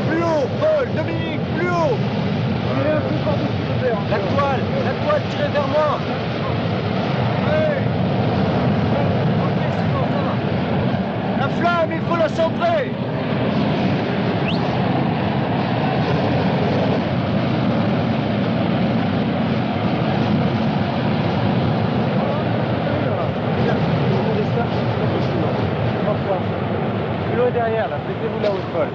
plus haut, Paul, Dominique, plus haut. La toile, tirez vers moi. La flamme, il faut la centrer. Plus haut derrière, là, mettez-vous là où Paul.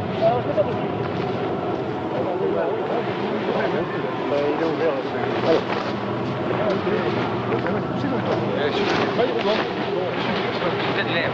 Il est ouvert. Peut-être l'air.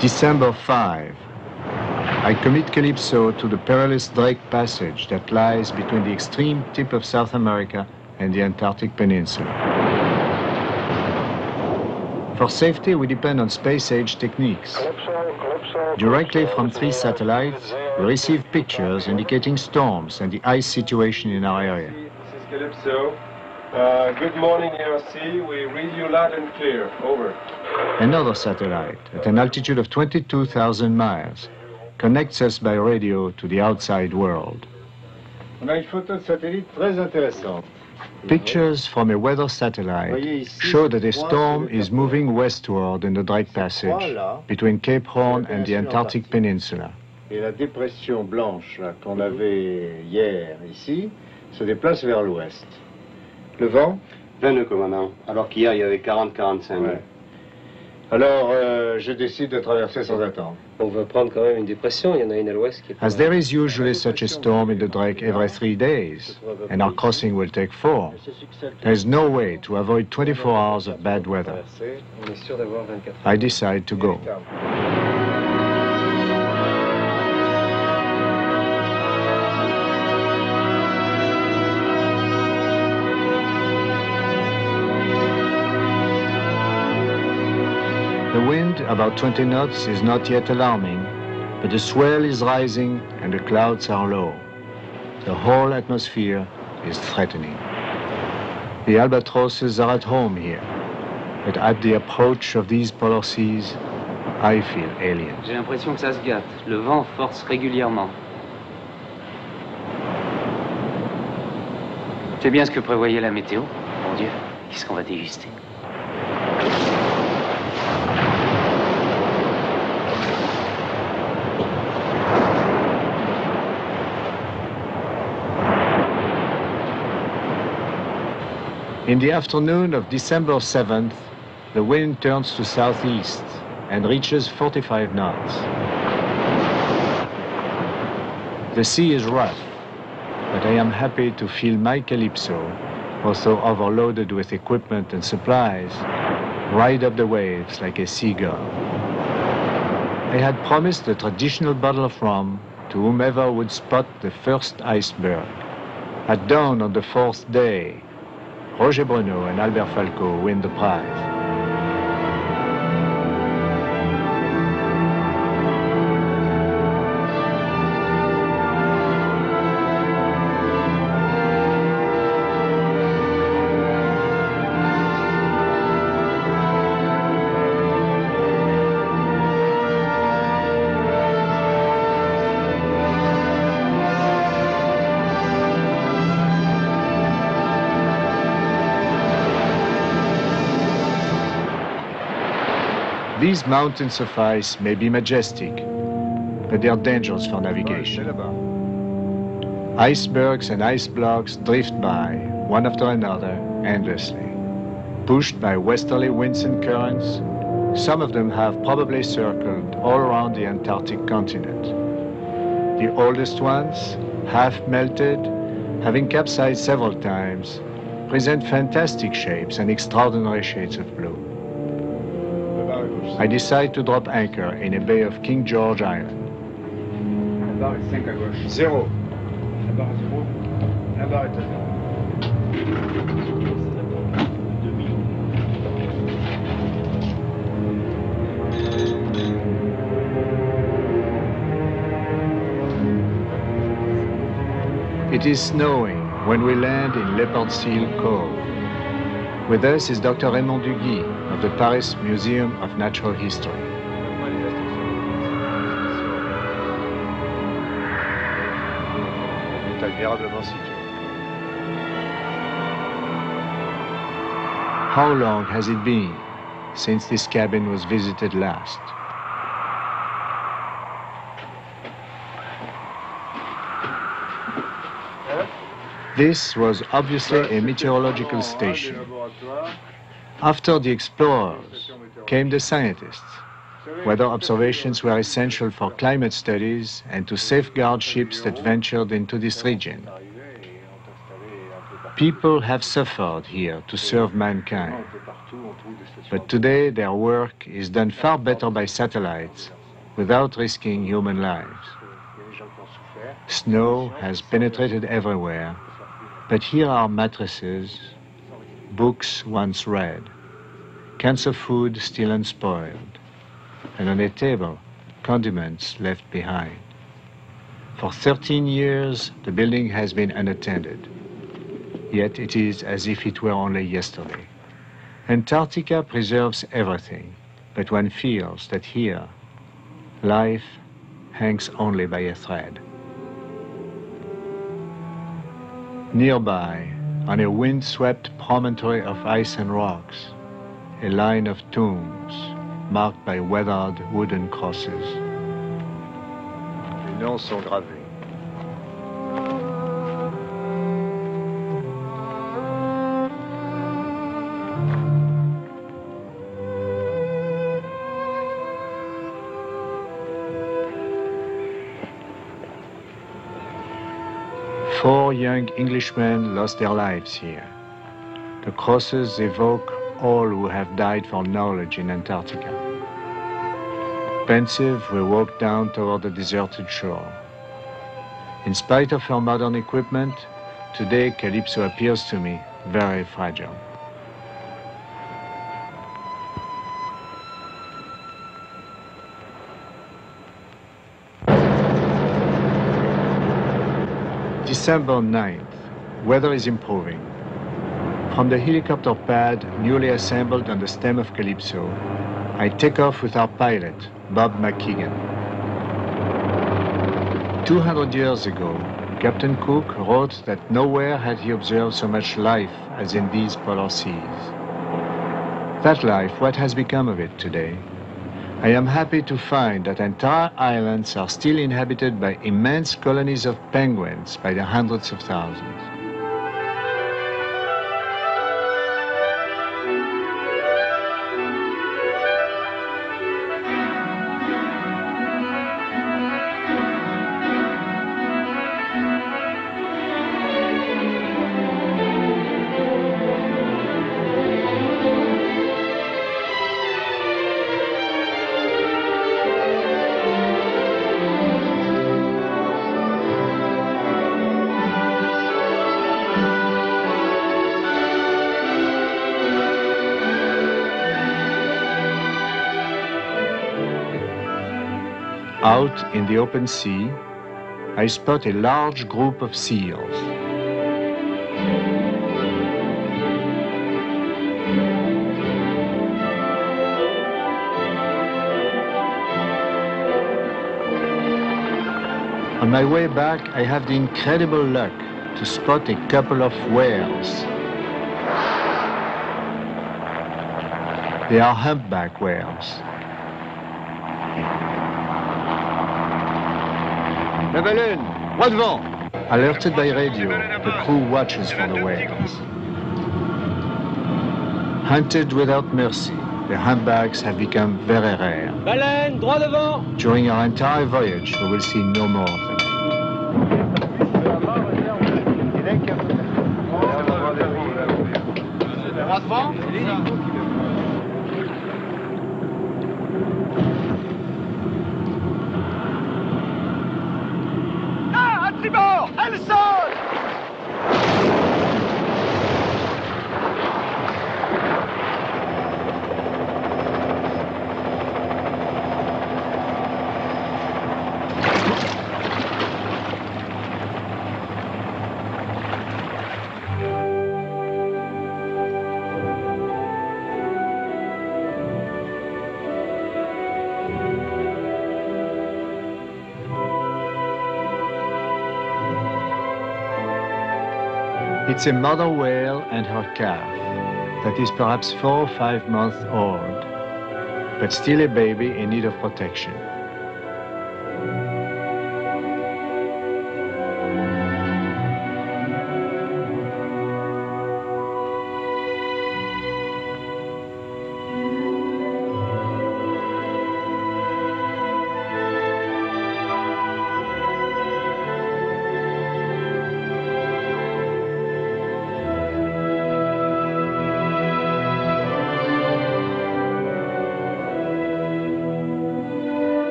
December 5. I commit Calypso to the perilous Drake Passage that lies between the extreme tip of South America and the Antarctic Peninsula. For safety, we depend on space-age techniques. Directly from 3 satellites, we receive pictures indicating storms and the ice situation in our area. This is Calypso. Good morning, ARC. We read you loud and clear. Over. Another satellite, at an altitude of 22,000 miles, connects us by radio to the outside world. On a une photo de satellite très intéressante. Pictures from a weather satellite show that a storm is moving westward in the Drake Passage between Cape Horn and the Antarctic Peninsula. Et la dépression blanche qu'on avait hier ici se déplace vers l'ouest. Le vent 20 nœuds, commandant, alors qu'hier il y avait 40-45 nœuds. Alors, je décide de traverser sans attendre. On veut prendre quand même une dépression, il y en a une à l'ouest qui est... As there is usually such a storm in the Drake every 3 days, and our crossing will take 4, there is no way to avoid 24 hours of bad weather. On est sûr d'avoir 24 heures. I decide to go. The wind, about 20 knots, is not yet alarming, but the swell is rising and the clouds are low. The whole atmosphere is threatening. The albatrosses are at home here, but at the approach of these polar seas, I feel alien. J'ai l'impression que ça se gâte. Le vent force régulièrement. C'est bien ce que prévoyait la météo, mon Dieu. Qu'est-ce qu'on va déguster? In the afternoon of December 7th, the wind turns to southeast and reaches 45 knots. The sea is rough, but I am happy to feel my Calypso, although overloaded with equipment and supplies, ride up the waves like a seagull. I had promised a traditional bottle of rum to whomever would spot the first iceberg. At dawn on the fourth day, Roger Bruno and Albert Falco win the prize. These mountains of ice may be majestic, but they are dangerous for navigation. Icebergs and ice blocks drift by, one after another, endlessly. Pushed by westerly winds and currents, some of them have probably circled all around the Antarctic continent. The oldest ones, half melted, having capsized several times, present fantastic shapes and extraordinary shades of blue. I decide to drop anchor in a bay of King George Island. La barre est 5 à gauche. 0. La barre est 0. La barre est à 0. It is snowing when we land in Leopard Seal Cove. With us is Dr. Raymond Duguy of the Paris Museum of Natural History. How long has it been since this cabin was visited last? This was obviously a meteorological station. After the explorers came the scientists. Weather observations were essential for climate studies and to safeguard ships that ventured into this region. People have suffered here to serve mankind, but today their work is done far better by satellites without risking human lives. Snow has penetrated everywhere, but here are mattresses, books once read, cans of food still unspoiled, and on a table, condiments left behind. For 13 years, the building has been unattended, yet it is as if it were only yesterday. Antarctica preserves everything, but one feels that here, life hangs only by a thread. Nearby, on a wind-swept promontory of ice and rocks, a line of tombs marked by weathered wooden crosses. Les noms sont gravés. Four young Englishmen lost their lives here. The crosses evoke all who have died for knowledge in Antarctica. Pensive, we walk down toward the deserted shore. In spite of her modern equipment, today Calypso appears to me very fragile. December 9th, weather is improving. From the helicopter pad newly assembled on the stem of Calypso, I take off with our pilot, Bob McKeegan. 200 years ago, Captain Cook wrote that nowhere had he observed so much life as in these polar seas. That life, what has become of it today? I am happy to find that entire islands are still inhabited by immense colonies of penguins by the hundreds of thousands. Out in the open sea, I spot a large group of seals. On my way back, I have the incredible luck to spot a couple of whales. They are humpback whales. La baleine, droit devant! Alerted by radio, the crew watches for the whales. Hunted without mercy, the humpbacks have become very rare. Baleine, droit devant! During our entire voyage, we will see no more of them. Droit devant? Tribord! Elle saute! It's a mother whale and her calf that is perhaps 4 or 5 months old, but still a baby in need of protection.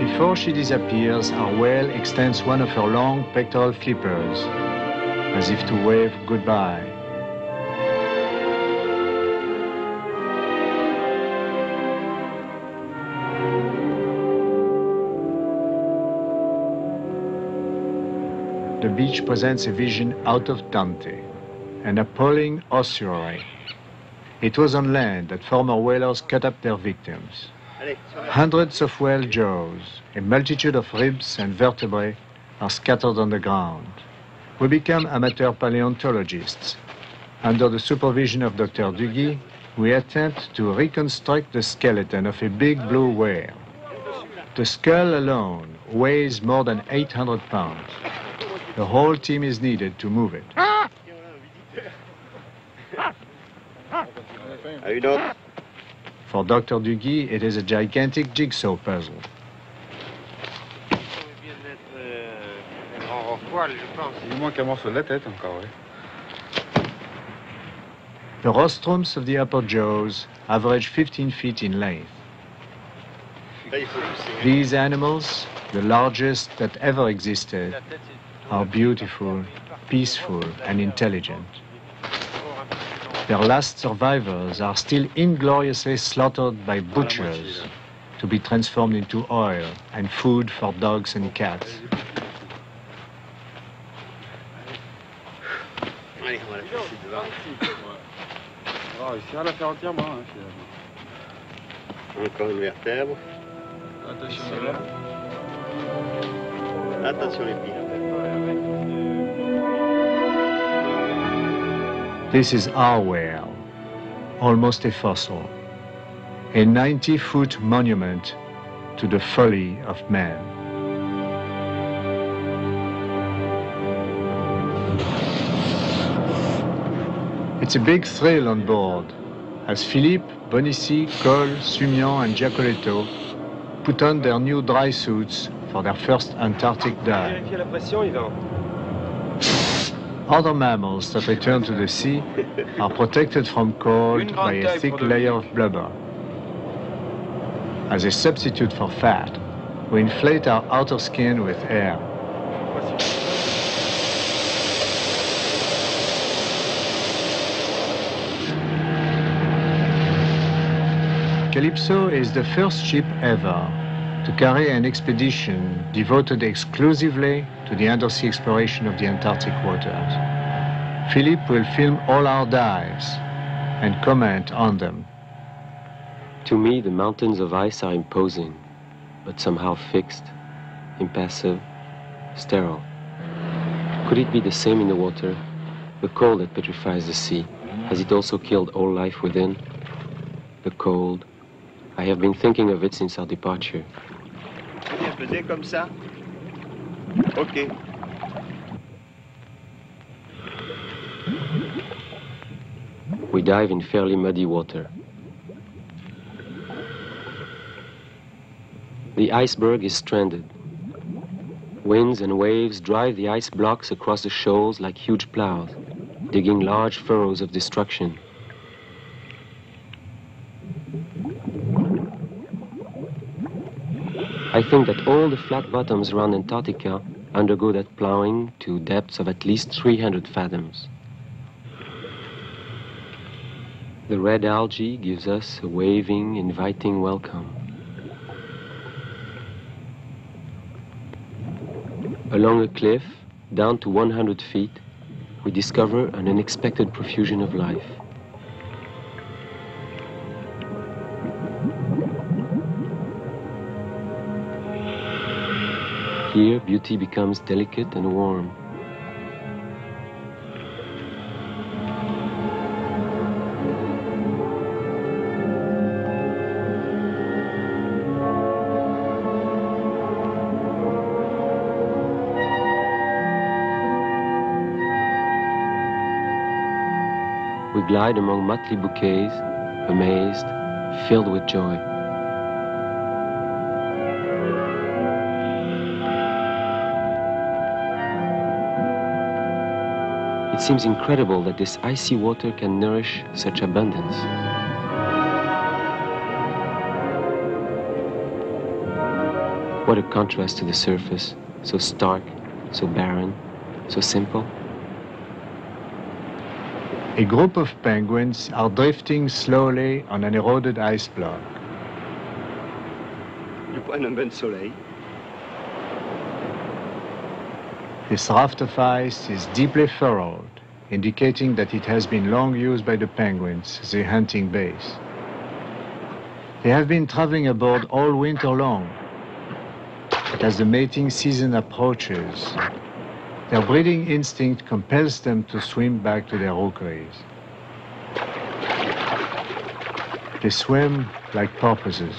Before she disappears, our whale extends one of her long pectoral flippers, as if to wave goodbye. The beach presents a vision out of Dante, an appalling ossuary. It was on land that former whalers cut up their victims. Hundreds of whale jaws, a multitude of ribs and vertebrae are scattered on the ground. We become amateur paleontologists. Under the supervision of Dr. Duguy, we attempt to reconstruct the skeleton of a big blue whale. The skull alone weighs more than 800 pounds. The whole team is needed to move it. Are you not? For Dr. Duguy, it is a gigantic jigsaw puzzle. The rostrums of the upper jaws average 15 feet in length. These animals, the largest that ever existed, are beautiful, peaceful, and intelligent. Their last survivors are still ingloriously slaughtered by butchers to be transformed into oil and food for dogs and cats. Encore une vertèbre. Attention les pieds. This is our whale, almost a fossil, a 90-foot monument to the folly of man. It's a big thrill on board, as Philippe, Bonissi, Cole, Sumian and Giacoletto put on their new dry suits for their first Antarctic dive. Other mammals that return to the sea are protected from cold by a thick layer of blubber. As a substitute for fat, we inflate our outer skin with air. Calypso is the first ship ever to carry an expedition devoted exclusively to the undersea exploration of the Antarctic waters. Philippe will film all our dives and comment on them. To me, the mountains of ice are imposing, but somehow fixed, impassive, sterile. Could it be the same in the water? The cold that petrifies the sea, has it also killed all life within? The cold. I have been thinking of it since our departure. Comme ça. Okay. We dive in fairly muddy water. The iceberg is stranded. Winds and waves drive the ice blocks across the shoals like huge plows, digging large furrows of destruction. I think that all the flat bottoms around Antarctica undergo that plowing to depths of at least 300 fathoms. The red algae gives us a waving, inviting welcome. Along a cliff, down to 100 feet, we discover an unexpected profusion of life. Here, beauty becomes delicate and warm. We glide among motley bouquets, amazed, filled with joy. It seems incredible that this icy water can nourish such abundance. What a contrast to the surface, so stark, so barren, so simple. A group of penguins are drifting slowly on an eroded ice block. Du point d'un bain de soleil. This raft of ice is deeply furrowed, indicating that it has been long used by the penguins as a hunting base. They have been traveling aboard all winter long, but as the mating season approaches, their breeding instinct compels them to swim back to their rookeries. They swim like porpoises.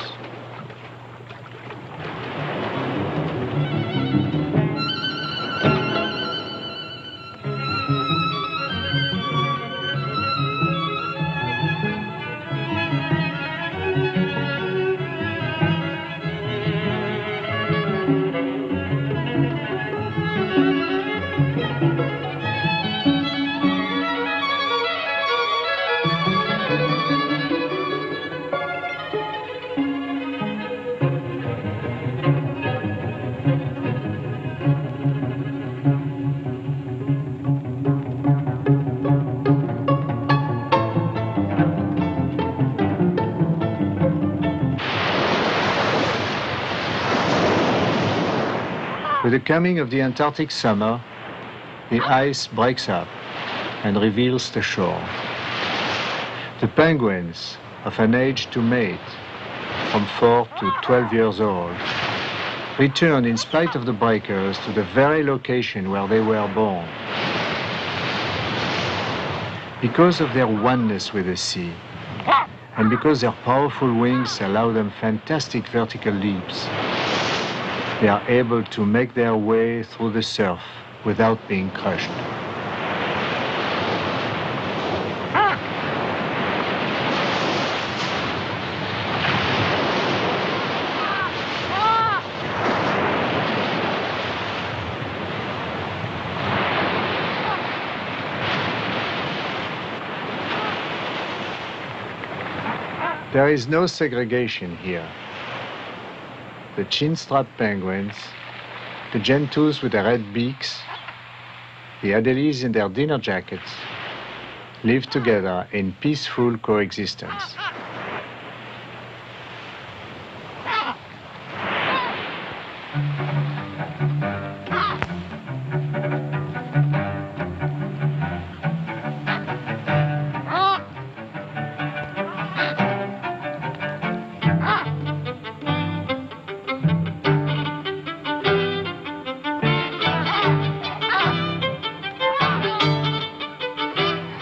With the coming of the Antarctic summer, the ice breaks up and reveals the shore. The penguins, of an age to mate, from 4 to 12 years old, return in spite of the breakers to the very location where they were born. Because of their oneness with the sea, and because their powerful wings allow them fantastic vertical leaps, they are able to make their way through the surf without being crushed. There is no segregation here. The chin-strap penguins, the gentoos with their red beaks, the adelies in their dinner jackets, live together in peaceful coexistence.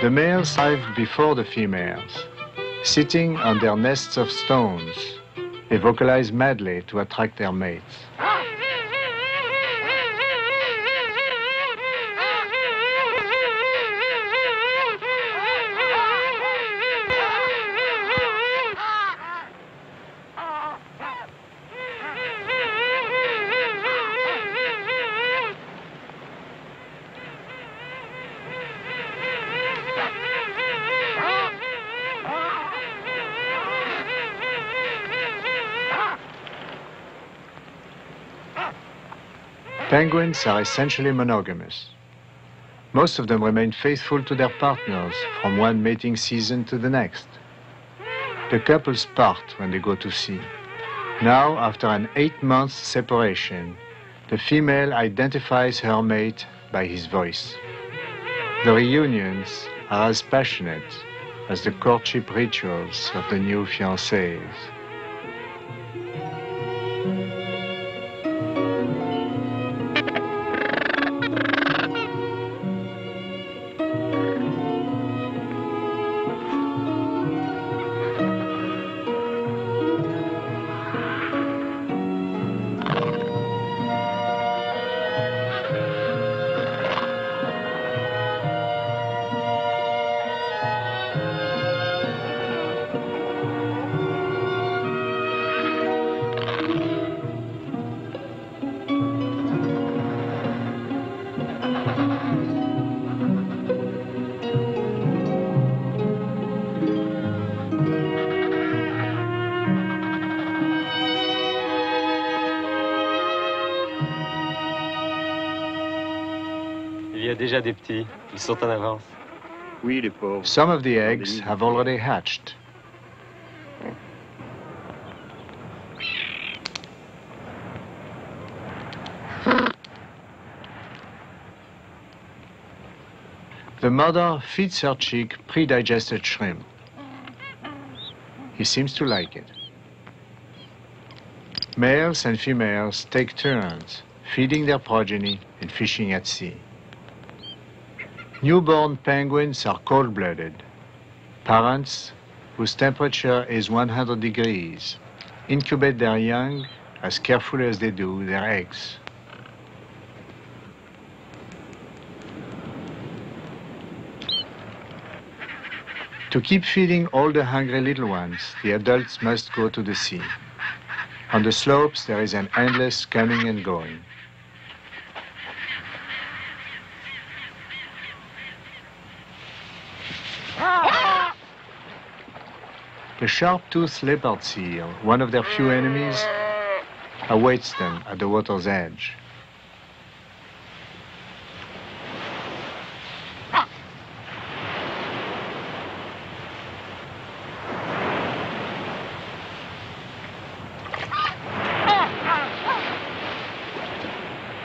The males arrive before the females. Sitting on their nests of stones, they vocalize madly to attract their mates. Penguins are essentially monogamous. Most of them remain faithful to their partners from one mating season to the next. The couples part when they go to sea. Now, after an 8-month separation, the female identifies her mate by his voice. The reunions are as passionate as the courtship rituals of the new fiancés. Il y a déjà des petits, ils sont en avance. Oui, les pauvres. Some of the eggs have already hatched. The mother feeds her chick pre-digested shrimp. He seems to like it. Males and females take turns feeding their progeny and fishing at sea. Newborn penguins are cold-blooded. Parents, whose temperature is 100 degrees, incubate their young as carefully as they do their eggs. To keep feeding all the hungry little ones, the adults must go to the sea. On the slopes, there is an endless coming and going. The sharp-toothed leopard seal, one of their few enemies, awaits them at the water's edge.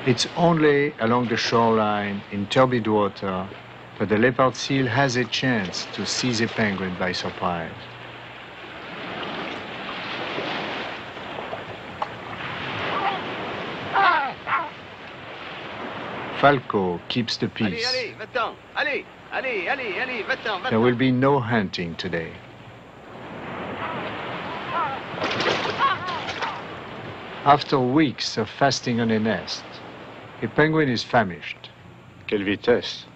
It's only along the shoreline in turbid water that the leopard seal has a chance to seize a penguin by surprise. Falco keeps the peace. There will be no hunting today. After weeks of fasting on a nest, a penguin is famished. Quelle vitesse!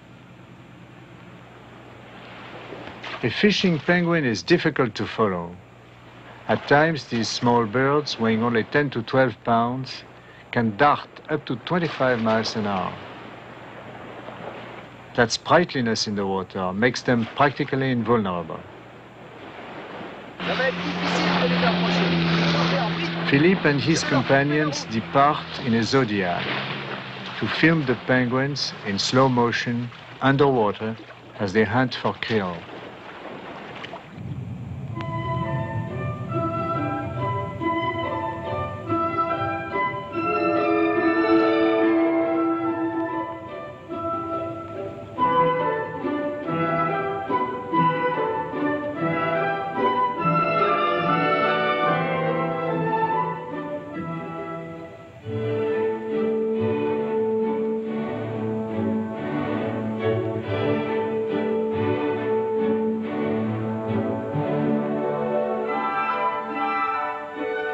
A fishing penguin is difficult to follow. At times, these small birds, weighing only 10 to 12 pounds, can dart up to 25 miles an hour. That sprightliness in the water makes them practically invulnerable. Philippe and his companions depart in a Zodiac to film the penguins in slow motion underwater as they hunt for krill.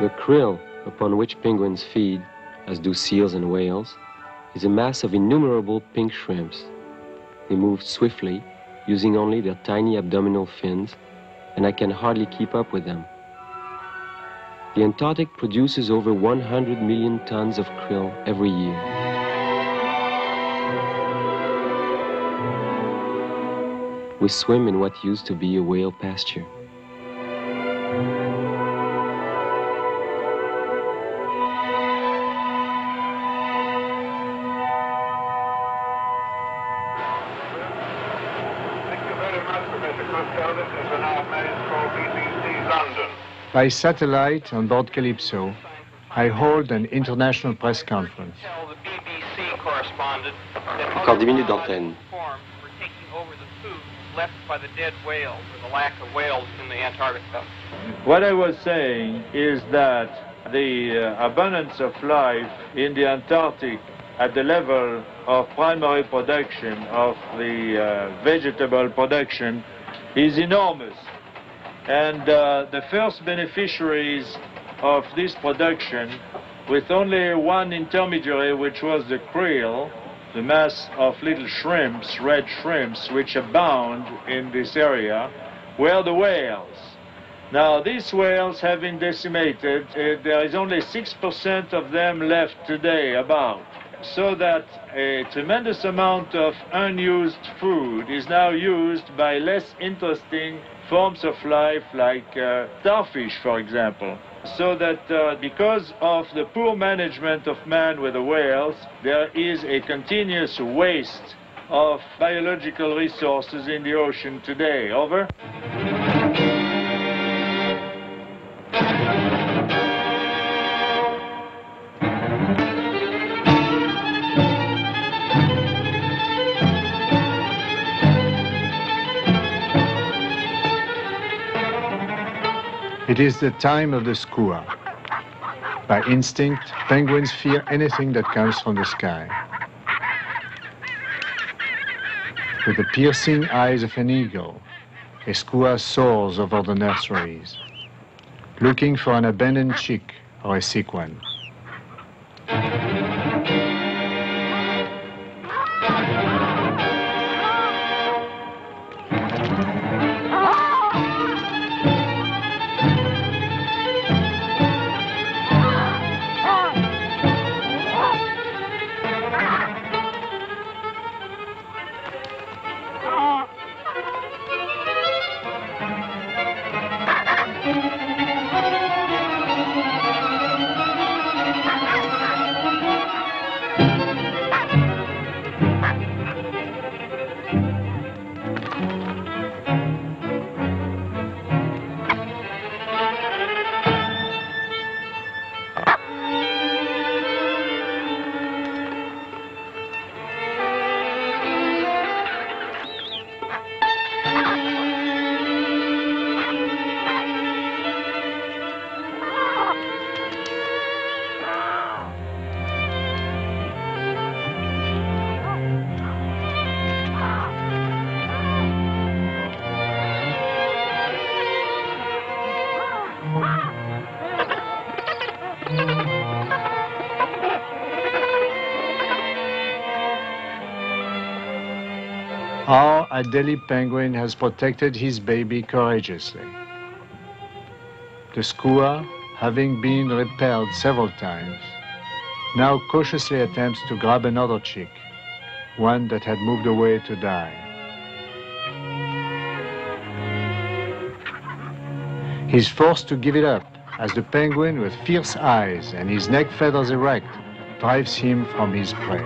The krill upon which penguins feed, as do seals and whales, is a mass of innumerable pink shrimps. They move swiftly, using only their tiny abdominal fins, and I can hardly keep up with them. The Antarctic produces over 100 million tons of krill every year. We swim in what used to be a whale pasture. By satellite on board Calypso, I hold an international press conference. Encore 10 minutes d'antenne. What I was saying is that the abundance of life in the Antarctic at the level of primary production of the vegetable production is enormous. And the first beneficiaries of this production, with only one intermediary, which was the krill, the mass of little shrimps, red shrimps, which abound in this area, were the whales. Now, these whales have been decimated. There is only 6% of them left today about. So that a tremendous amount of unused food is now used by less interesting forms of life like starfish, for example. So that because of the poor management of man with the whales, there is a continuous waste of biological resources in the ocean today. Over. It is the time of the skua. By instinct, penguins fear anything that comes from the sky. With the piercing eyes of an eagle, a skua soars over the nurseries, looking for an abandoned chick or a sick one. Our Adelie penguin has protected his baby courageously. The skua, having been repelled several times, now cautiously attempts to grab another chick, one that had moved away to die. He's forced to give it up as the penguin, with fierce eyes and his neck feathers erect, drives him from his prey.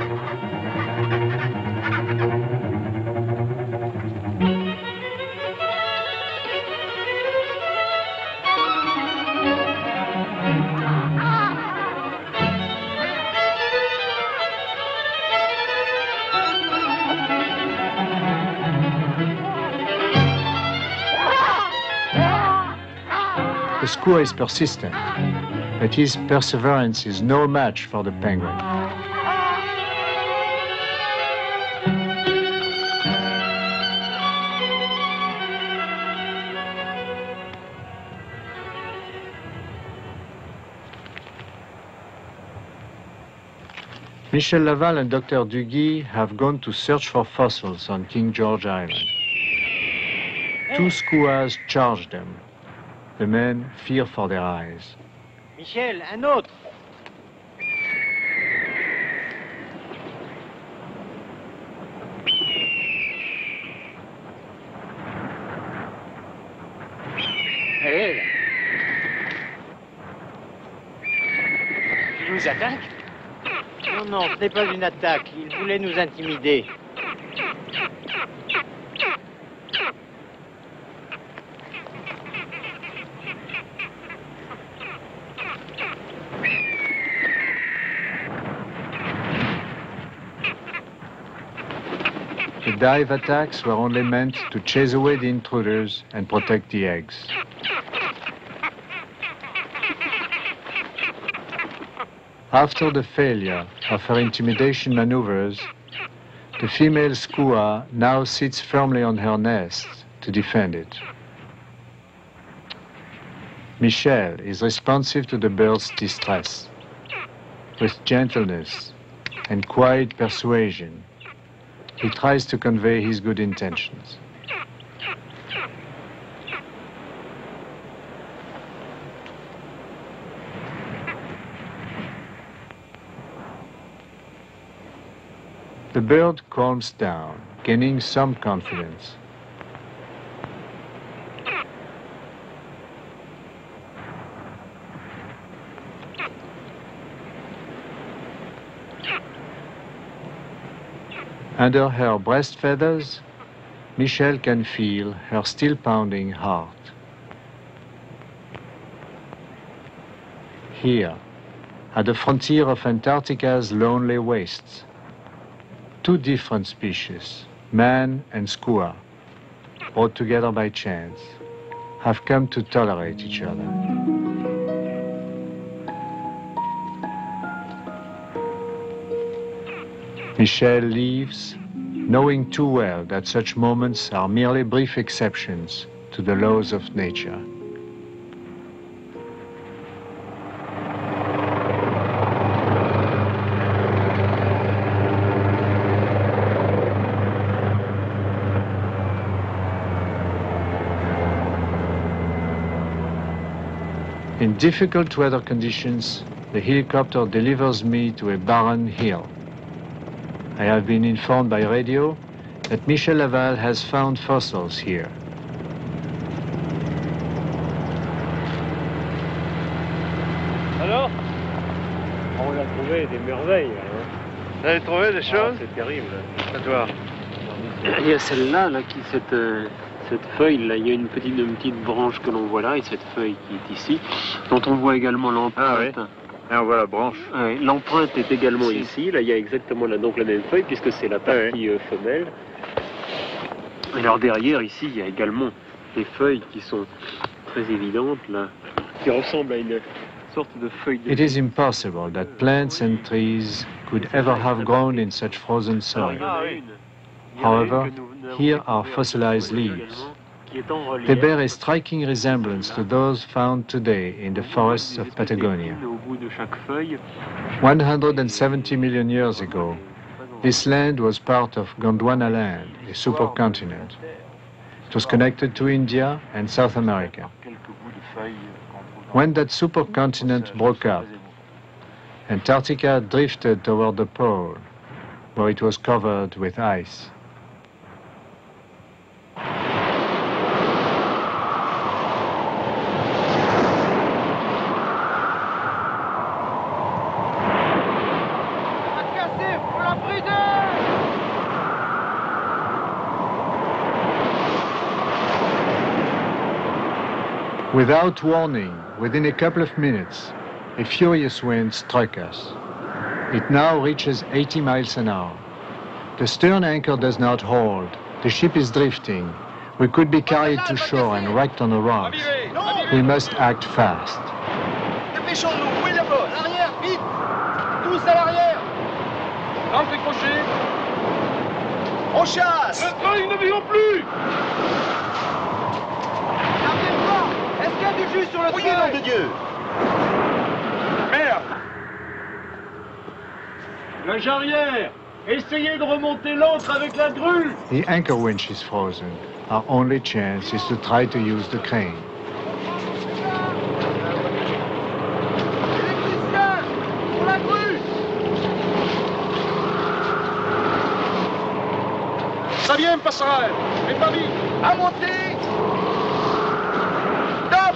The skua is persistent, but his perseverance is no match for the penguin. Michel Laval and Dr. Duguy have gone to search for fossils on King George Island. Two skuas charge them. The men fear for their eyes. Michel, un autre. Hé, il nous attaque? Non, non, ce n'est pas une attaque. Il voulait nous intimider. The dive attacks were only meant to chase away the intruders and protect the eggs. After the failure of her intimidation maneuvers, the female skua now sits firmly on her nest to defend it. Michel is responsive to the bird's distress. With gentleness and quiet persuasion, he tries to convey his good intentions. The bird calms down, gaining some confidence. Under her breast feathers, Michel can feel her still pounding heart. Here, at the frontier of Antarctica's lonely wastes, two different species, man and skua, brought together by chance, have come to tolerate each other. Michel leaves, knowing too well that such moments are merely brief exceptions to the laws of nature. In difficult weather conditions, the helicopter delivers me to a barren hill. I have been informed by radio that Michel Laval has found fossils here. Alors? On a trouvé des merveilles. Hein. Vous avez trouvé des choses? C'est terrible. À toi. Il y a celle-là, cette feuille, là, il y a une petite branche que l'on voit là, et cette feuille qui est ici, dont on voit également l'empreinte. Ah oui. Et on voit la branche. L'empreinte est également ici, là il y a exactement donc la même feuille, puisque c'est la partie femelle. Et alors derrière, ici, il y a également des feuilles qui sont très évidentes, là, qui ressemblent à une sorte de feuille de... It is impossible that plants and trees could ever have grown in such frozen soil. However, here are fossilized leaves. They bear a striking resemblance to those found today in the forests of Patagonia. 170 million years ago, This land was part of Gondwana land, a supercontinent. It was connected to India and South America. When that supercontinent broke up, Antarctica drifted toward the pole, where it was covered with ice. Without warning, within a couple of minutes, a furious wind struck us. It now reaches 80 miles an hour. The stern anchor does not hold. The ship is drifting. We could be carried to shore and wrecked on the rocks. We must act fast. Dépêchons-nous, oui la bosse. L'arrière, vite. Tous à l'arrière. Lance décroché. On chasse. Le train, ne vient plus. Est-ce qu'il y a du jus sur le train, nom de Dieu? Merde! La jarrière! Essayez de remonter l'ancre avec la grue! The anchor winch is frozen. Our only chance is to try to use the crane. Électricien! Pour la grue! Ça vient, passerelle! Mais pas vite! À monter! Stop!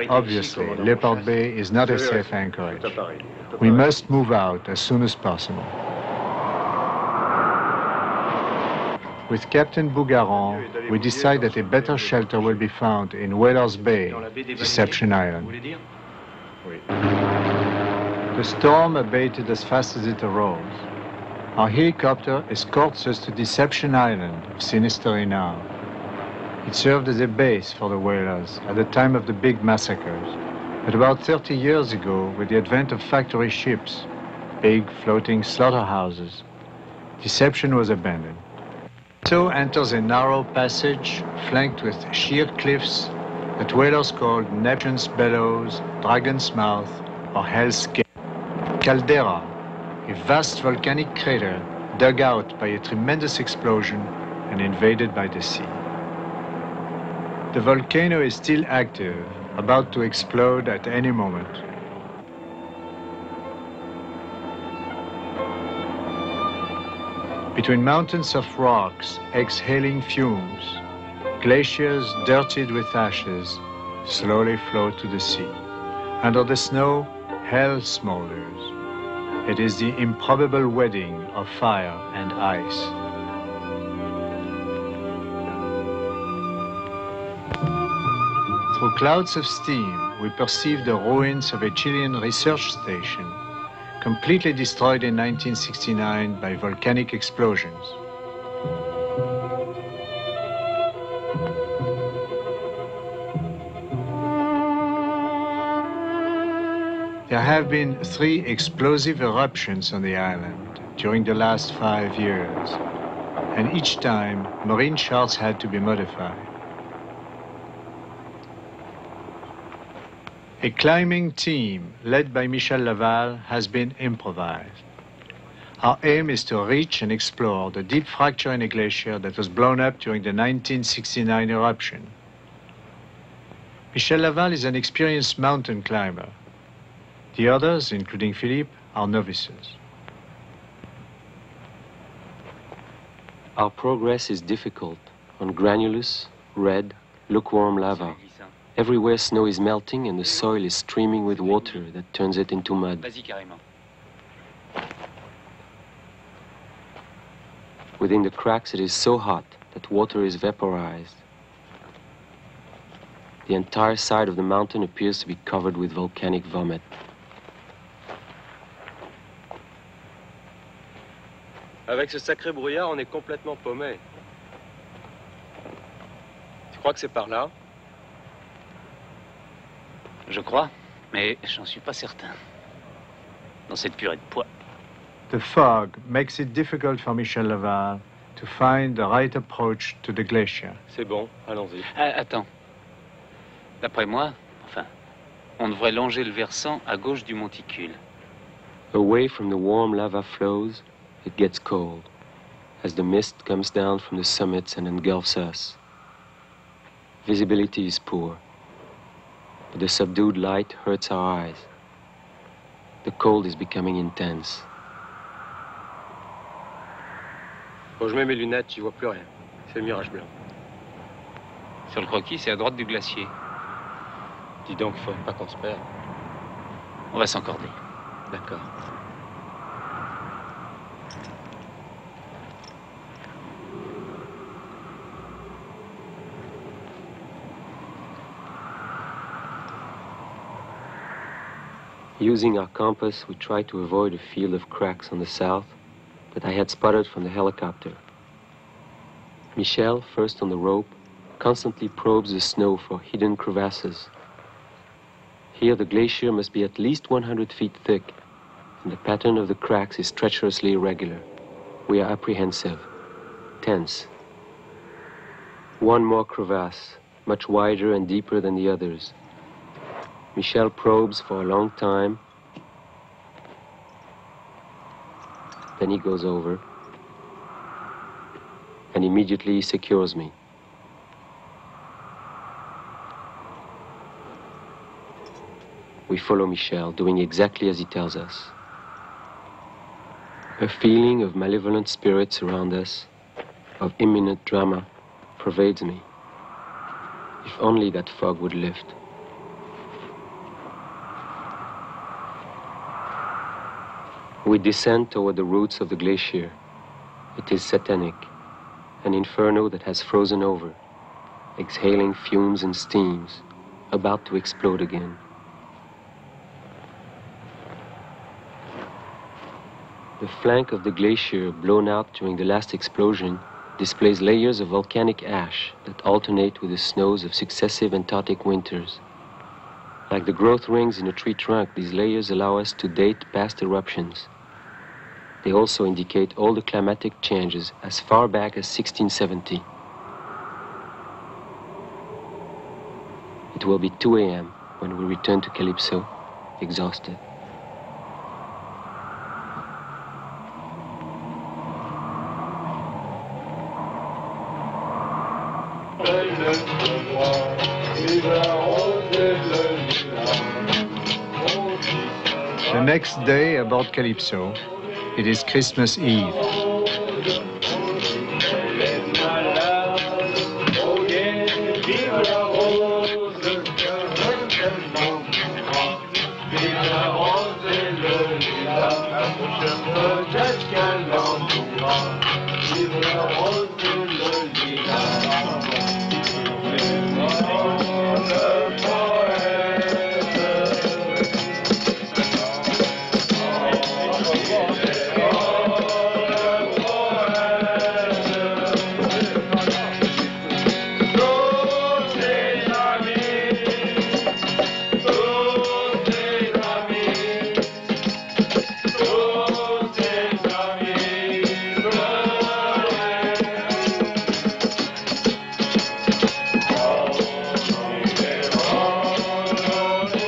Obviously, Leopard Bay is not a safe anchorage. We must move out as soon as possible. With Captain Bougaron, we decide that a better shelter will be found in Whalers Bay, Deception Island. The storm abated as fast as it arose. Our helicopter escorts us to Deception Island of Sinister Enow. It served as a base for the whalers at the time of the big massacres. But about 30 years ago, with the advent of factory ships, big floating slaughterhouses, Deception was abandoned. So enters a narrow passage flanked with sheer cliffs that whalers called Neptune's Bellows, Dragon's Mouth, or Hell's Gate. Caldera, a vast volcanic crater dug out by a tremendous explosion and invaded by the sea. The volcano is still active, about to explode at any moment. Between mountains of rocks exhaling fumes, glaciers dirtied with ashes slowly flow to the sea. Under the snow, hell smolders. It is the improbable wedding of fire and ice. Through clouds of steam, we perceive the ruins of a Chilean research station, completely destroyed in 1969 by volcanic explosions. There have been 3 explosive eruptions on the island during the last 5 years, and each time marine charts had to be modified. A climbing team led by Michel Laval has been improvised. Our aim is to reach and explore the deep fracture in a glacier that was blown up during the 1969 eruption. Michel Laval is an experienced mountain climber. The others, including Philippe, are novices. Our progress is difficult on granulous, red, lukewarm lava. Everywhere snow is melting and the soil is streaming with water that turns it into mud. Within the cracks it is so hot that water is vaporized. The entire side of the mountain appears to be covered with volcanic vomit. Avec ce sacré brouillard, on est complètement paumé. Tu crois que c'est par là? Je crois, mais j'en suis pas certain. Dans cette purée de pois. The fog makes it difficult for Michel Laval to find the right approach to the glacier. C'est bon, allons-y. Attends. D'après moi, enfin, on devrait longer le versant à gauche du monticule. Away from the warm lava flows, it gets cold, as the mist comes down from the summits and engulfs us. Visibility is poor, but the subdued light hurts our eyes. The cold is becoming intense. Quand je mets mes lunettes, j'y vois plus rien. C'est le mirage blanc. Sur le croquis, c'est à droite du glacier. Dis donc, il faudrait pas qu'on se perde. On va s'encorder. D'accord. Using our compass, we tried to avoid a field of cracks on the south that I had spotted from the helicopter. Michel, first on the rope, constantly probes the snow for hidden crevasses. Here the glacier must be at least 100 feet thick, and the pattern of the cracks is treacherously irregular. We are apprehensive, tense. One more crevasse, much wider and deeper than the others. Michel probes for a long time, then he goes over, and immediately secures me. We follow Michel, doing exactly as he tells us. A feeling of malevolent spirits around us, of imminent drama, pervades me. If only that fog would lift. We descend toward the roots of the glacier. It is satanic, an inferno that has frozen over, exhaling fumes and steams, about to explode again. The flank of the glacier, blown out during the last explosion, displays layers of volcanic ash that alternate with the snows of successive Antarctic winters. Like the growth rings in a tree trunk, these layers allow us to date past eruptions. They also indicate all the climatic changes as far back as 1670. It will be 2 a.m. when we return to Calypso, exhausted. The next day aboard Calypso, it is Christmas Eve.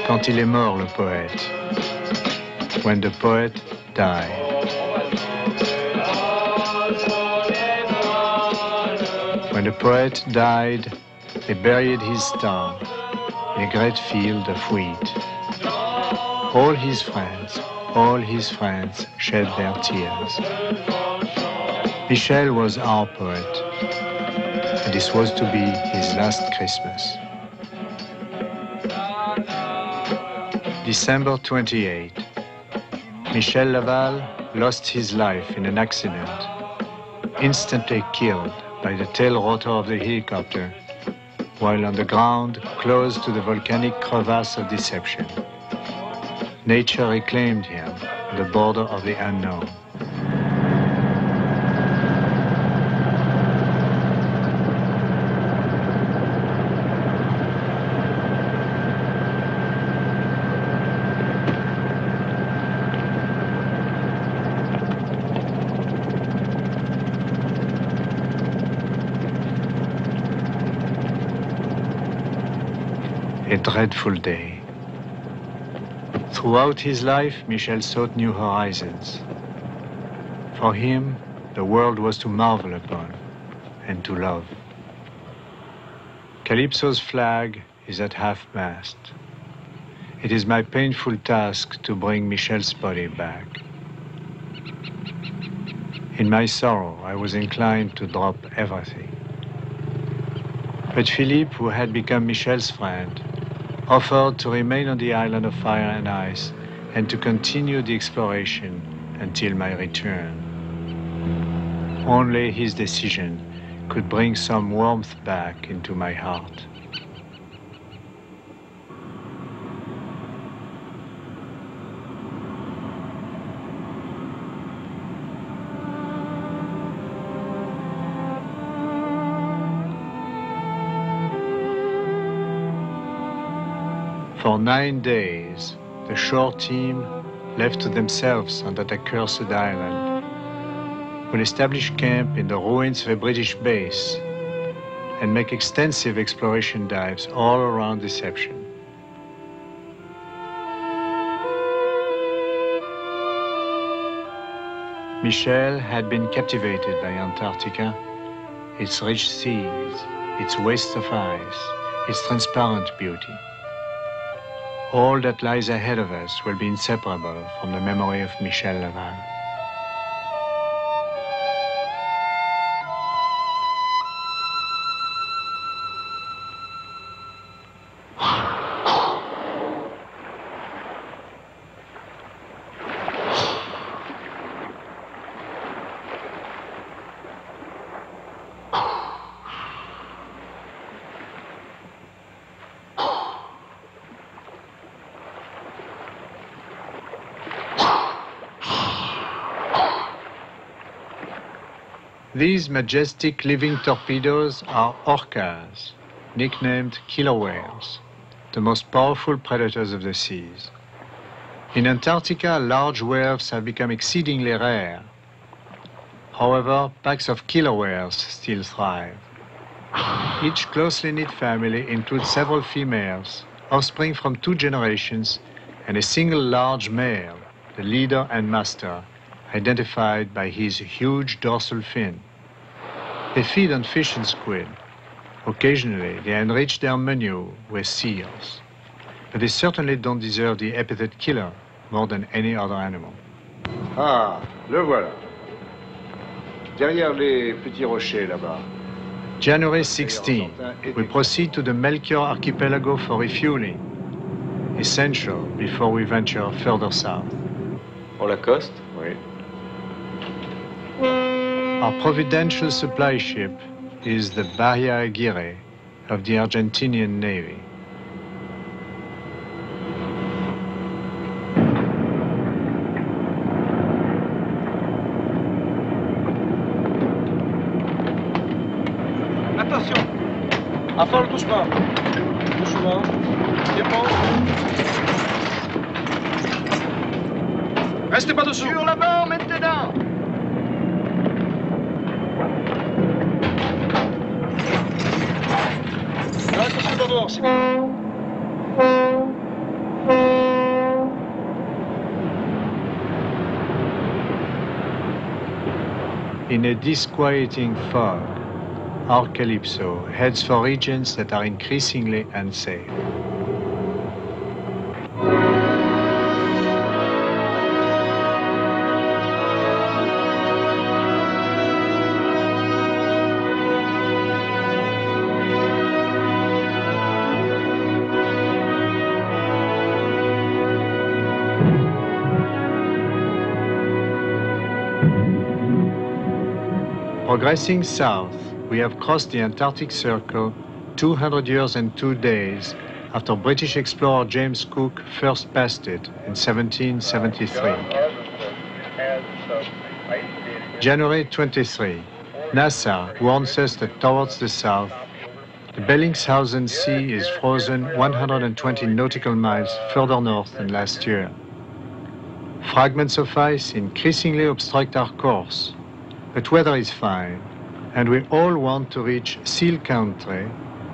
Quand il est mort, le poète. When the poet died. When the poet died, they buried his star in a great field of wheat. All his friends shed their tears. Michel was our poet, and this was to be his last Christmas. December 28. Michel Laval lost his life in an accident, instantly killed by the tail rotor of the helicopter, while on the ground close to the volcanic crevasse of Deception. Nature reclaimed him on the border of the unknown. dreadful day. Throughout his life, Michel sought new horizons. For him, the world was to marvel upon and to love. Calypso's flag is at half-mast. It is my painful task to bring Michel's body back. In my sorrow, I was inclined to drop everything. But Philippe, who had become Michel's friend, offered to remain on the island of fire and ice and to continue the exploration until my return. Only his decision could bring some warmth back into my heart. For 9 days, the shore team, left to themselves on that accursed island, will establish camp in the ruins of a British base and make extensive exploration dives all around Deception. Michel had been captivated by Antarctica, its rich seas, its waste of ice, its transparent beauty. All that lies ahead of us will be inseparable from the memory of Michel Laval. These majestic living torpedoes are orcas, nicknamed killer whales, the most powerful predators of the seas. In Antarctica, large whales have become exceedingly rare. However, packs of killer whales still thrive. Each closely knit family includes several females, offspring from 2 generations, and a single large male, the leader and master, identified by his huge dorsal fin. They feed on fish and squid. Occasionally, they enrich their menu with seals. But they certainly don't deserve the epithet killer more than any other animal. Ah, le voilà. Derrière les petits rochers là-bas. January 16, we proceed to the Melchior Archipelago for refueling, essential before we venture further south. On la coste? Oui. Our providential supply ship is the Bahia Aguirre of the Argentinian Navy. Attention! Affole doucement. Doucement. Dépose. Restez pas dessous. Sur la barre, maintenant. Attention d'abord, c'est bon. In a disquieting fog, our Calypso heads for regions that are increasingly unsafe. Progressing south, we have crossed the Antarctic Circle 200 years and 2 days after British explorer James Cook first passed it in 1773. January 23, NASA warns us that towards the south, the Bellingshausen Sea is frozen 120 nautical miles further north than last year. Fragments of ice increasingly obstruct our course, but weather is fine, and we all want to reach Seal Country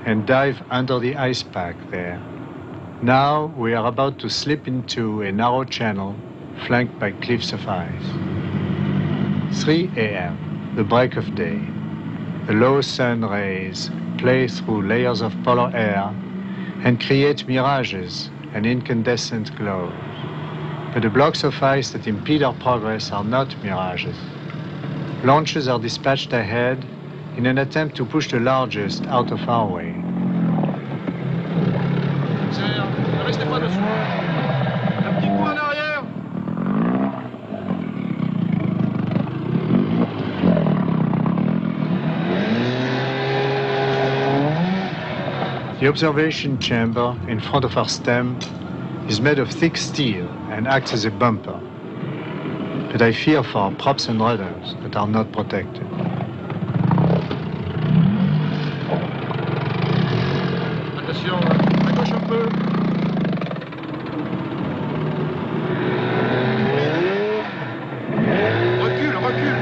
and dive under the ice pack there. Now we are about to slip into a narrow channel flanked by cliffs of ice. 3 a.m., the break of day. The low sun rays play through layers of polar air and create mirages and incandescent glows. But the blocks of ice that impede our progress are not mirages. Launches are dispatched ahead in an attempt to push the largest out of our way. Restez pas dessus. Un petit coup en arrière. The observation chamber in front of our stem is made of thick steel and acts as a bumper. But I fear for our props and rudders that are not protected. Attention, à gauche un peu. Recule, recule.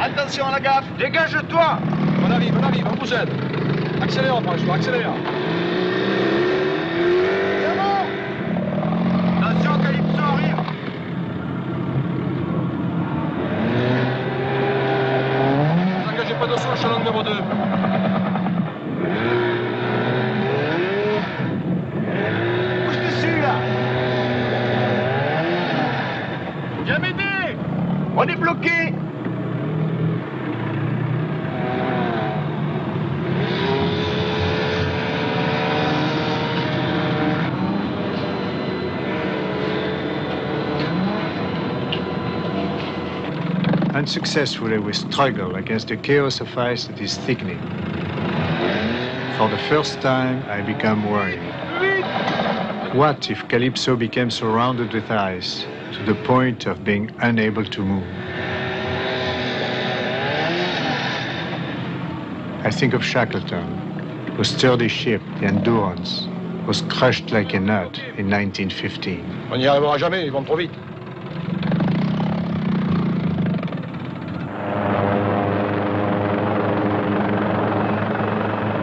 Attention à la gaffe. Dégage-toi. Bon avis, on vous aide. Accélère, François, accélère. C'est bon. Attention, Calypso arrive. Ne vous engagez pas dessous le chaland numéro 2. Bouge dessus, là. Viens m'aider. On est bloqué. Unsuccessfully, we struggle against the chaos of ice that is thickening. For the first time, I become worried. What if Calypso became surrounded with ice to the point of being unable to move? I think of Shackleton, whose sturdy ship, the Endurance, was crushed like a nut in 1915. On n'y arrivera jamais, ils vont trop vite.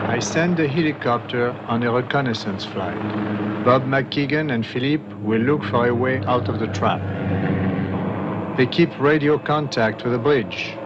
I send the helicopter on a reconnaissance flight. Bob McKeegan and Philippe will look for a way out of the trap. They keep radio contact with the bridge.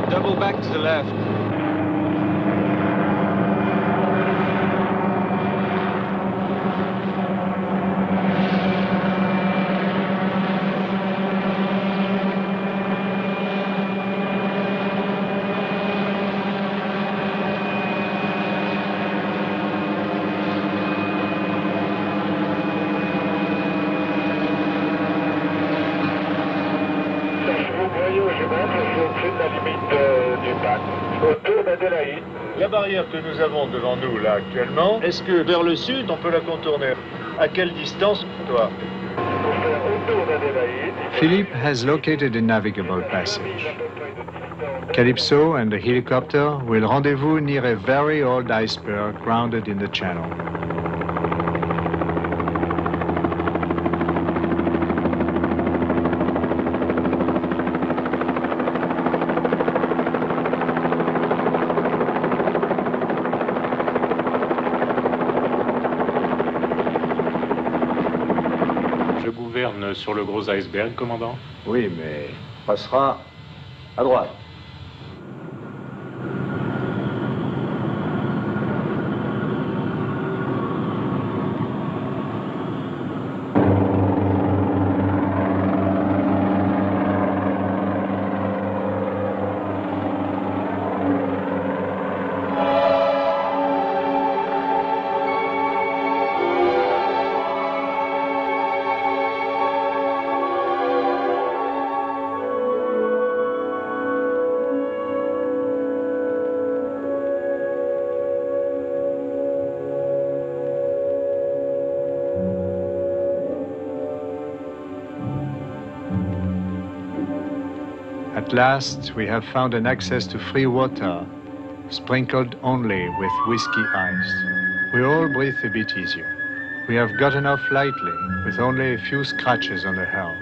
Double back to the left. La barrière que nous avons devant nous là actuellement, est-ce que vers le sud on peut la contourner? À quelle distance, toi? Philippe has located a navigable passage. Calypso and the helicopter will rendezvous near a very old iceberg grounded in the channel. Sur le gros iceberg, commandant? Oui, mais passera à droite. At last, we have found an access to free water, sprinkled only with whiskey ice. We all breathe a bit easier. We have gotten off lightly, with only a few scratches on the hull.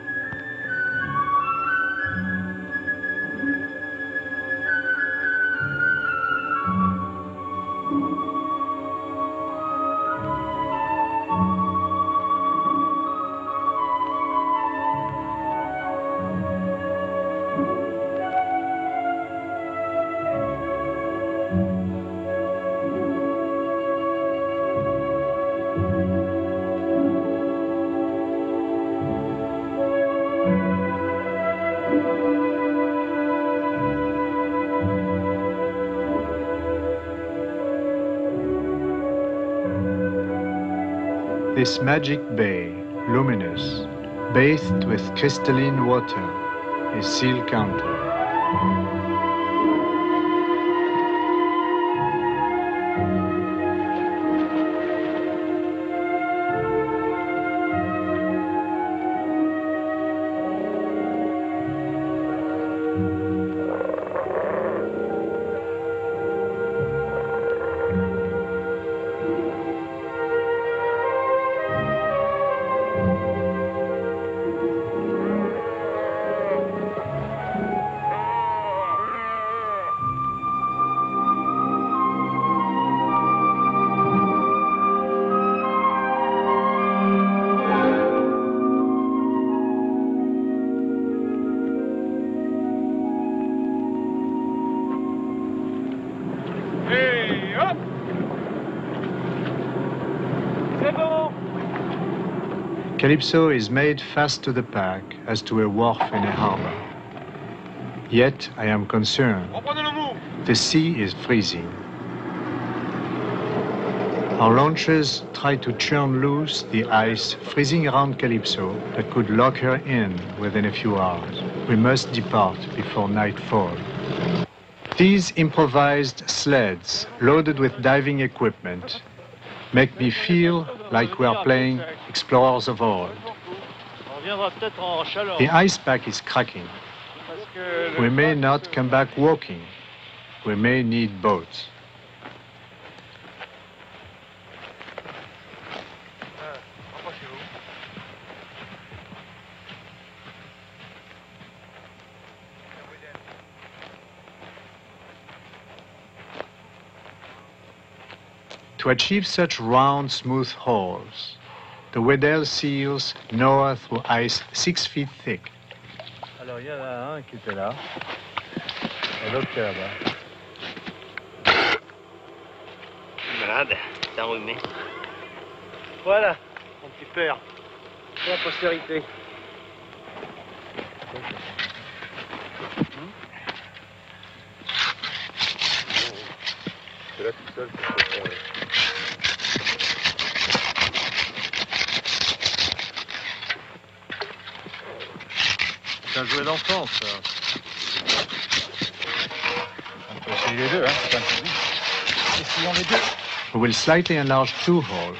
This magic bay, luminous, bathed with crystalline water, is Seal County. Calypso is made fast to the pack as to a wharf in a harbor. Yet I am concerned. The sea is freezing. Our launches try to churn loose the ice freezing around Calypso that could lock her in within a few hours. We must depart before nightfall. These improvised sleds, loaded with diving equipment, make me feel like we are playing explorers of old. The ice pack is cracking. We may not come back walking. We may need boats. To achieve such round, smooth holes, the Weddell seals gnaw through ice 6 feet thick. Alors, il y en a un qui était là, et l'autre qui est là-bas. Malade, t'as enrhumé. Voilà, mon petit père, pour la postérité. C'est là tout seul. C'est un jouet d'enfance, ça. On peut essayer les deux, hein, c'est un peu. Essayons les deux. We will slightly enlarge 2 holes.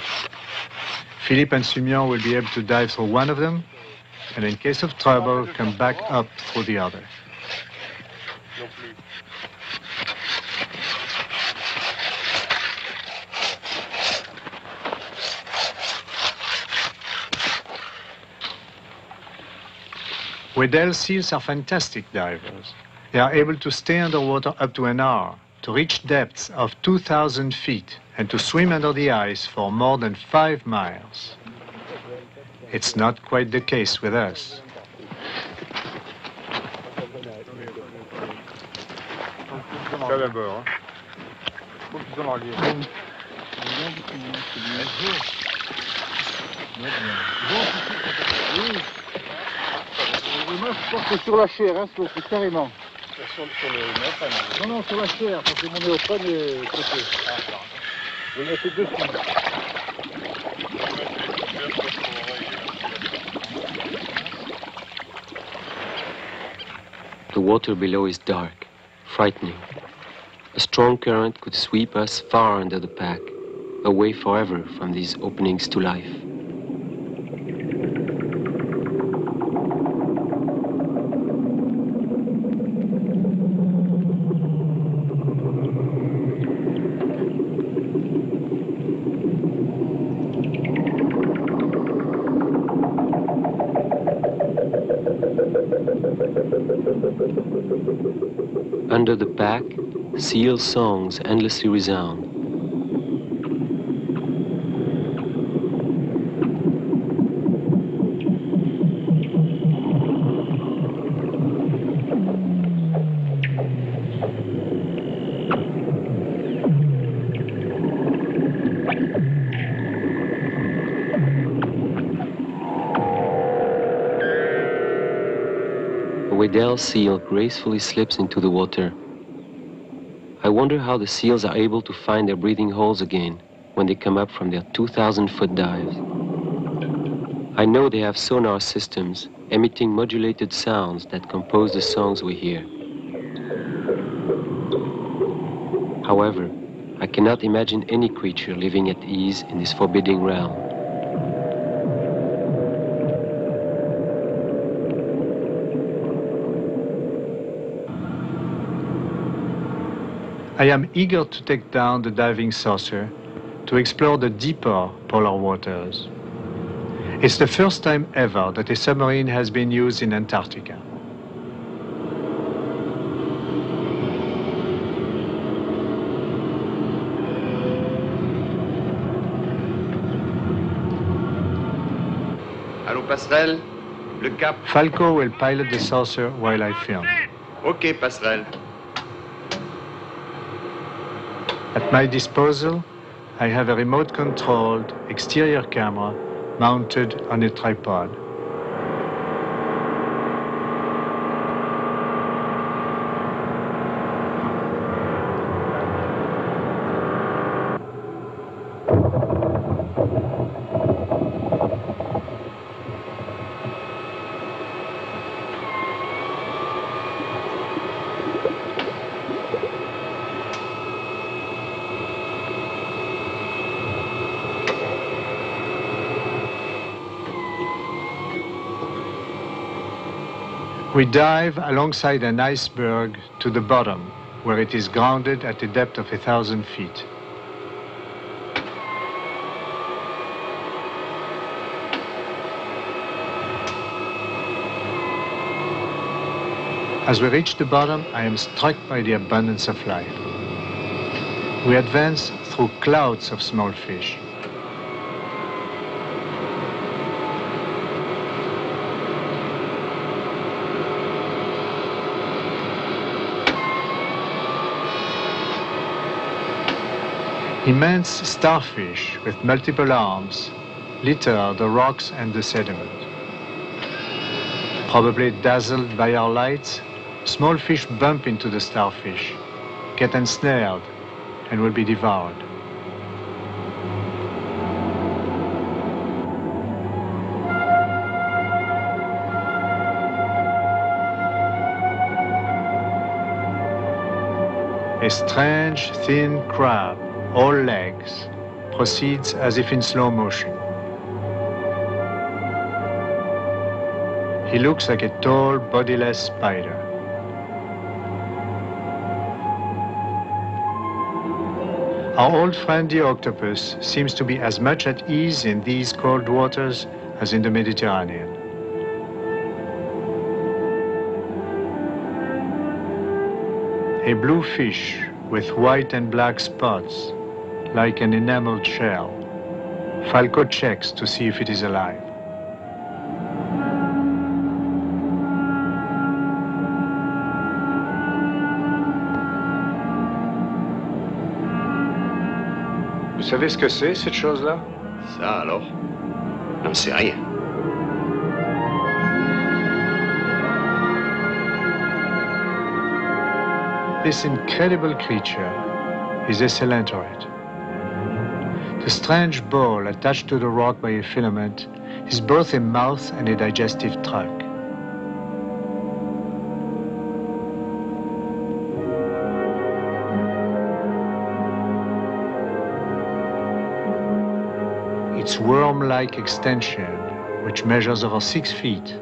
Philippe and Simeon will be able to dive through one of them, and in case of trouble, come back up through the other. Weddell seals are fantastic divers. They are able to stay underwater up to an hour, to reach depths of 2,000 feet, and to swim under the ice for more than 5 miles. It's not quite the case with us. Ça d'abord, hein. Faut qu'ils en arrivent. Moi, je pense que sur la chair, hein, c'est carrément. Sur le néoprène. Non, non, sur la chair, parce que mon néoprène est côté. Je vais mettre dessus. The water below is dark, frightening. A strong current could sweep us far under the pack, away forever from these openings to life. Under the pack, seal songs endlessly resound. A Weddell seal gracefully slips into the water. I wonder how the seals are able to find their breathing holes again when they come up from their 2,000-foot dives. I know they have sonar systems emitting modulated sounds that compose the songs we hear. However, I cannot imagine any creature living at ease in this forbidding realm. I am eager to take down the diving saucer to explore the deeper polar waters. It's the first time ever that a submarine has been used in Antarctica. Allô, passerelle, le cap. Falco will pilot the saucer while I film. Ok, passerelle. At my disposal, I have a remote-controlled exterior camera mounted on a tripod. We dive alongside an iceberg to the bottom, where it is grounded at a depth of 1,000 feet. As we reach the bottom, I am struck by the abundance of life. We advance through clouds of small fish. Immense starfish with multiple arms litter the rocks and the sediment. Probably dazzled by our lights, small fish bump into the starfish, get ensnared, and will be devoured. A strange, thin crab, all legs, proceeds as if in slow motion. He looks like a tall, bodiless spider. Our old friend the octopus seems to be as much at ease in these cold waters as in the Mediterranean. A blue fish with white and black spots, like an enameled shell. Falco checks to see if it is alive. Vous savez ce que c'est, cette chose-là? Ça alors? J'en sais rien. This incredible creature is a coelenterate. The strange ball attached to the rock by a filament is both a mouth and a digestive tract. Its worm-like extension, which measures over 6 feet,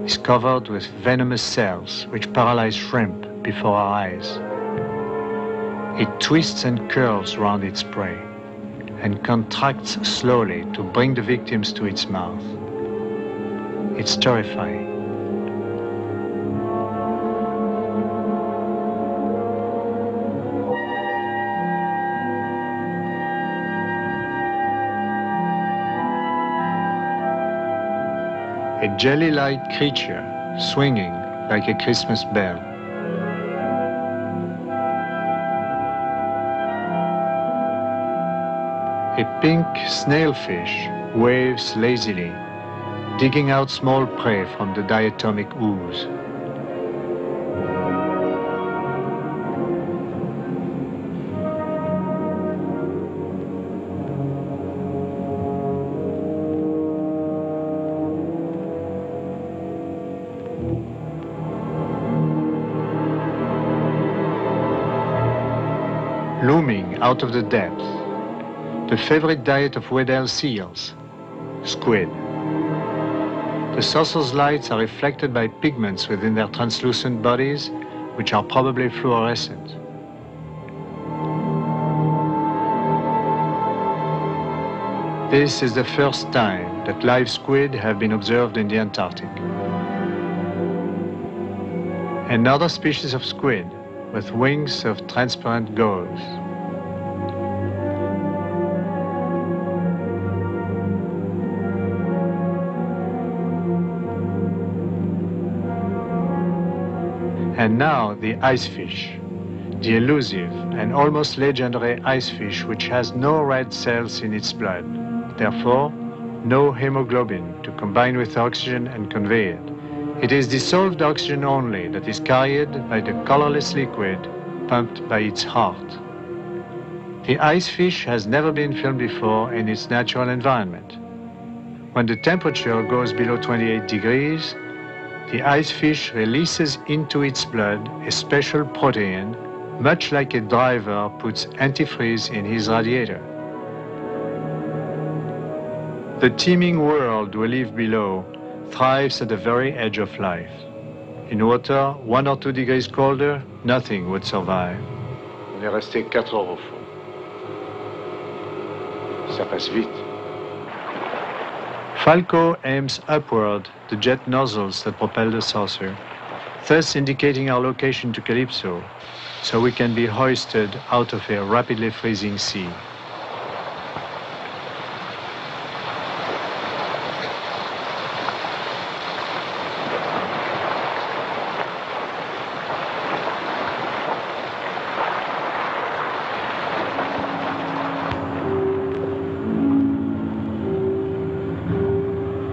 is covered with venomous cells which paralyze shrimp before our eyes. It twists and curls around its prey and contracts slowly to bring the victims to its mouth. It's terrifying. a jelly-like creature swinging like a Christmas bell. A pink snailfish waves lazily, digging out small prey from the diatomic ooze. Looming out of the depth, the favorite diet of Weddell seals, squid. The saucer's lights are reflected by pigments within their translucent bodies, which are probably fluorescent. This is the first time that live squid have been observed in the Antarctic. Another species of squid with wings of transparent gauze. And now the icefish, the elusive and almost legendary icefish which has no red cells in its blood, therefore no hemoglobin to combine with oxygen and convey it. It is dissolved oxygen only that is carried by the colorless liquid pumped by its heart. The icefish has never been filmed before in its natural environment. When the temperature goes below 28 degrees, the icefish releases into its blood a special protein, much like a driver puts antifreeze in his radiator. The teeming world we live below thrives at the very edge of life. In water, 1 or 2 degrees colder, nothing would survive. On est resté 4 heures au fond. Ça passe vite. Falco aims upward the jet nozzles that propel the saucer, thus indicating our location to Calypso, so we can be hoisted out of a rapidly freezing sea.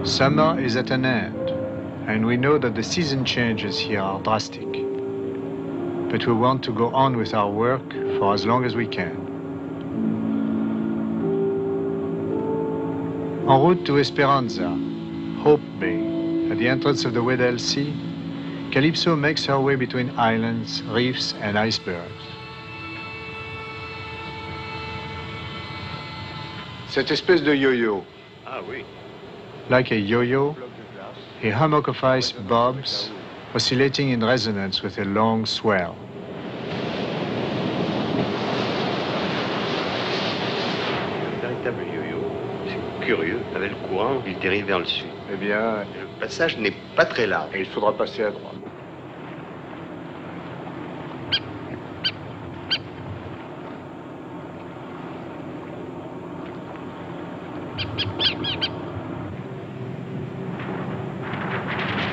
Summer is at an end, and we know that the season changes here are drastic. But we want to go on with our work for as long as we can. En route to Esperanza, Hope Bay, at the entrance of the Weddell Sea, Calypso makes her way between islands, reefs, and icebergs. Cette espèce de yo-yo. Ah oui. Like a yo-yo, a hummock of ice bobs, oscillating in resonance with a long swell. Un véritable yo-yo. C'est curieux. Avec le courant, il dérive vers le sud. Eh bien, Le passage n'est pas très large. il faudra passer à droite.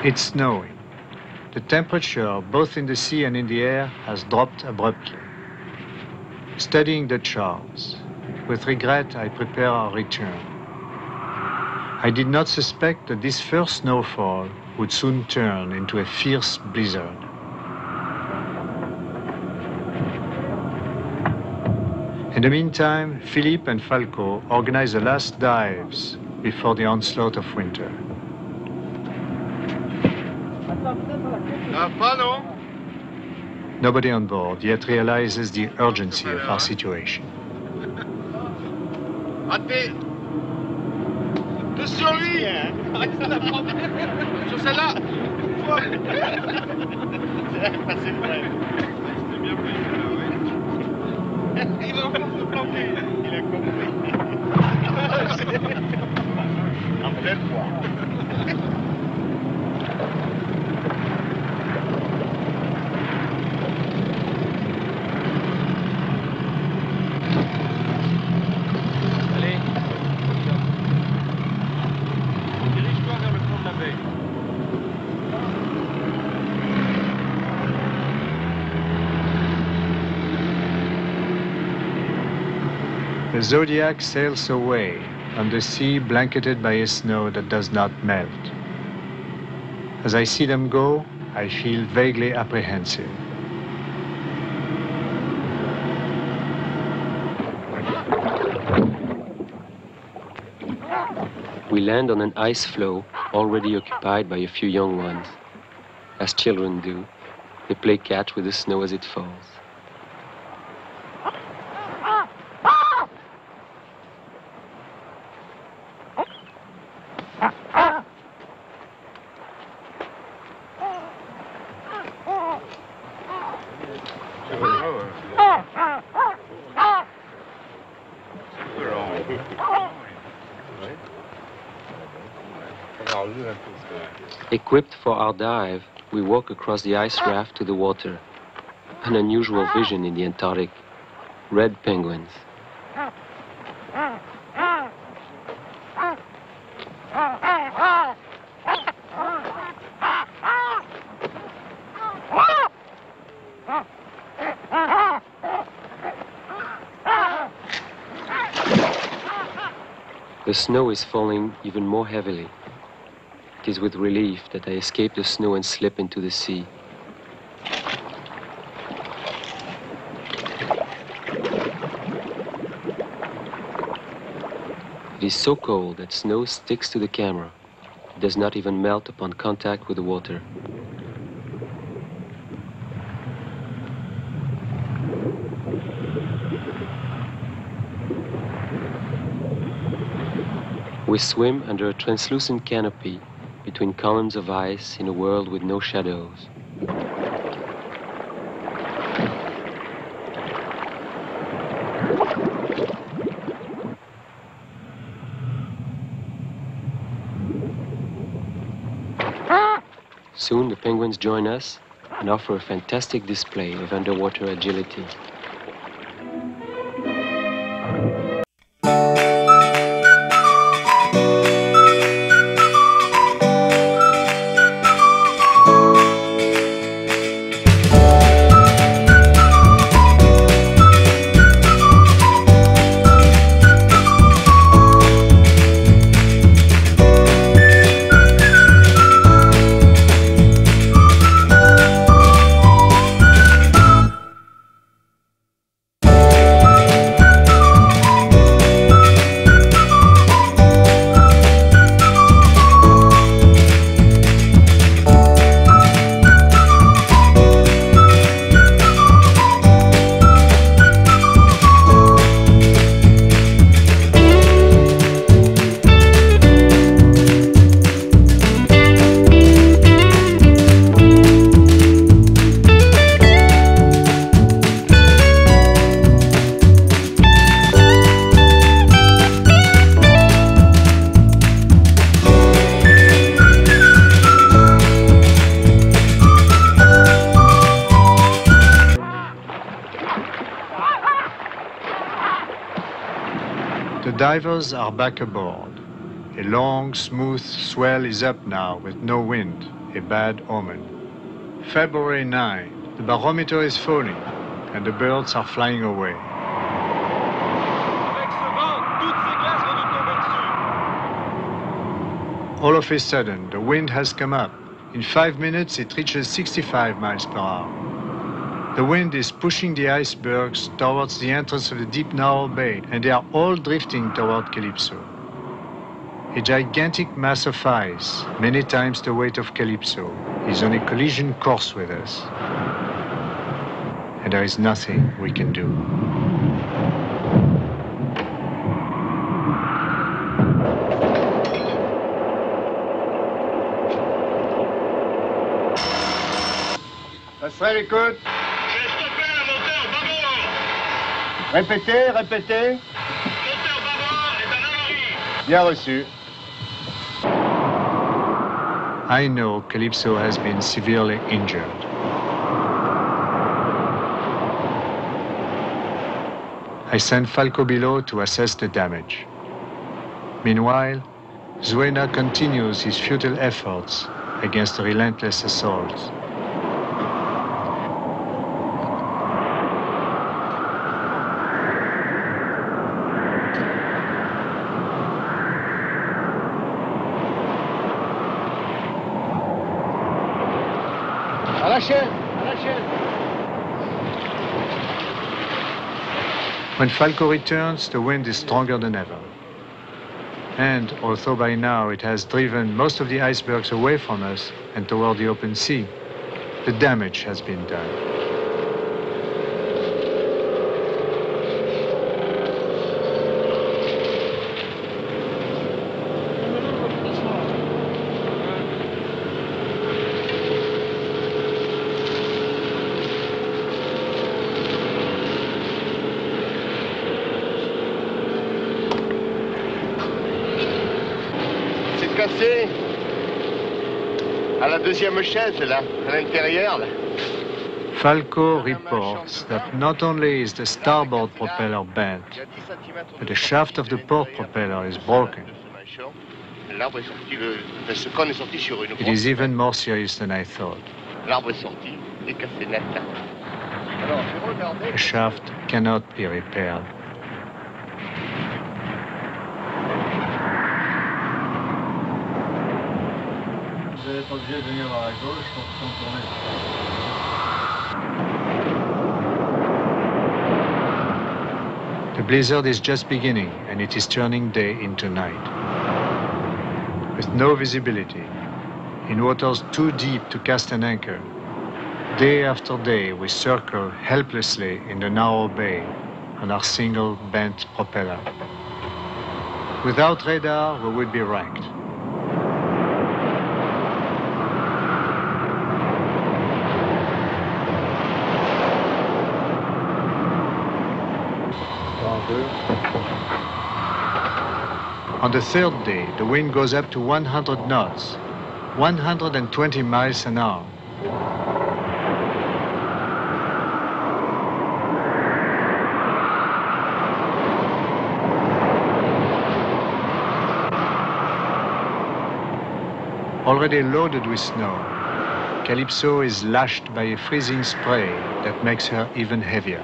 It's snowing. The temperature, both in the sea and in the air, has dropped abruptly. Studying the charts, with regret I prepare our return. I did not suspect that this first snowfall would soon turn into a fierce blizzard. In the meantime, Philippe and Falco organize the last dives before the onslaught of winter. Nobody on board yet realizes the urgency of our situation. Raté. Tous sur lui. Sur celle-là. C'est vrai. C'était bien pris, oui. Il va encore se planter. Il a compris. En pleine fois. Dirige-toi vers le fond de la baie. The Zodiac sails away on the sea blanketed by a snow that does not melt. As I see them go, I feel vaguely apprehensive. We land on an ice floe already occupied by a few young ones. As children do, they play catch with the snow as it falls. Equipped for our dive, we walk across the ice raft to the water. An unusual vision in the Antarctic. Red penguins. The snow is falling even more heavily. It is with relief that I escape the snow and slip into the sea. It is so cold that snow sticks to the camera. It does not even melt upon contact with the water. We swim under a translucent canopy between columns of ice in a world with no shadows. Soon the penguins join us and offer a fantastic display of underwater agility. The divers are back aboard. A long, smooth swell is up now with no wind, a bad omen. February 9, the barometer is falling and the birds are flying away. All of a sudden, the wind has come up. In 5 minutes, it reaches 65 miles per hour. The wind is pushing the icebergs towards the entrance of the deep narrow bay, and they are all drifting toward Calypso. A gigantic mass of ice, many times the weight of Calypso, is on a collision course with us. And there is nothing we can do. Passerelle, écoute. Répétez, répétez. Bien reçu. I know Calypso has been severely injured. I send Falco below to assess the damage. Meanwhile, Zuena continues his futile efforts against the relentless assaults. la chaîne, à la chaîne. When Falco returns, the wind is stronger than ever. And although by now it has driven most of the icebergs away from us and toward the open sea, the damage has been done. Cassé à la deuxième chaise là, à l'intérieur là. Falco reports that not only is the starboard propeller bent, but the shaft of the port propeller is broken. L'arbre est sorti, ce cône est sorti sur une It is even more serious than I thought. L'arbre est sorti et cassé net. Alors, j'ai regardé. The shaft cannot be repaired. Vous allez être obligé de venir à la gauche pour contourner. The blizzard is just beginning and it is turning day into night. With no visibility, in waters too deep to cast an anchor, day after day we circle helplessly in the narrow bay on our single bent propeller. Without radar, we would be wrecked. On the third day, the wind goes up to 100 knots, 120 miles an hour. Already loaded with snow, Calypso is lashed by a freezing spray that makes her even heavier.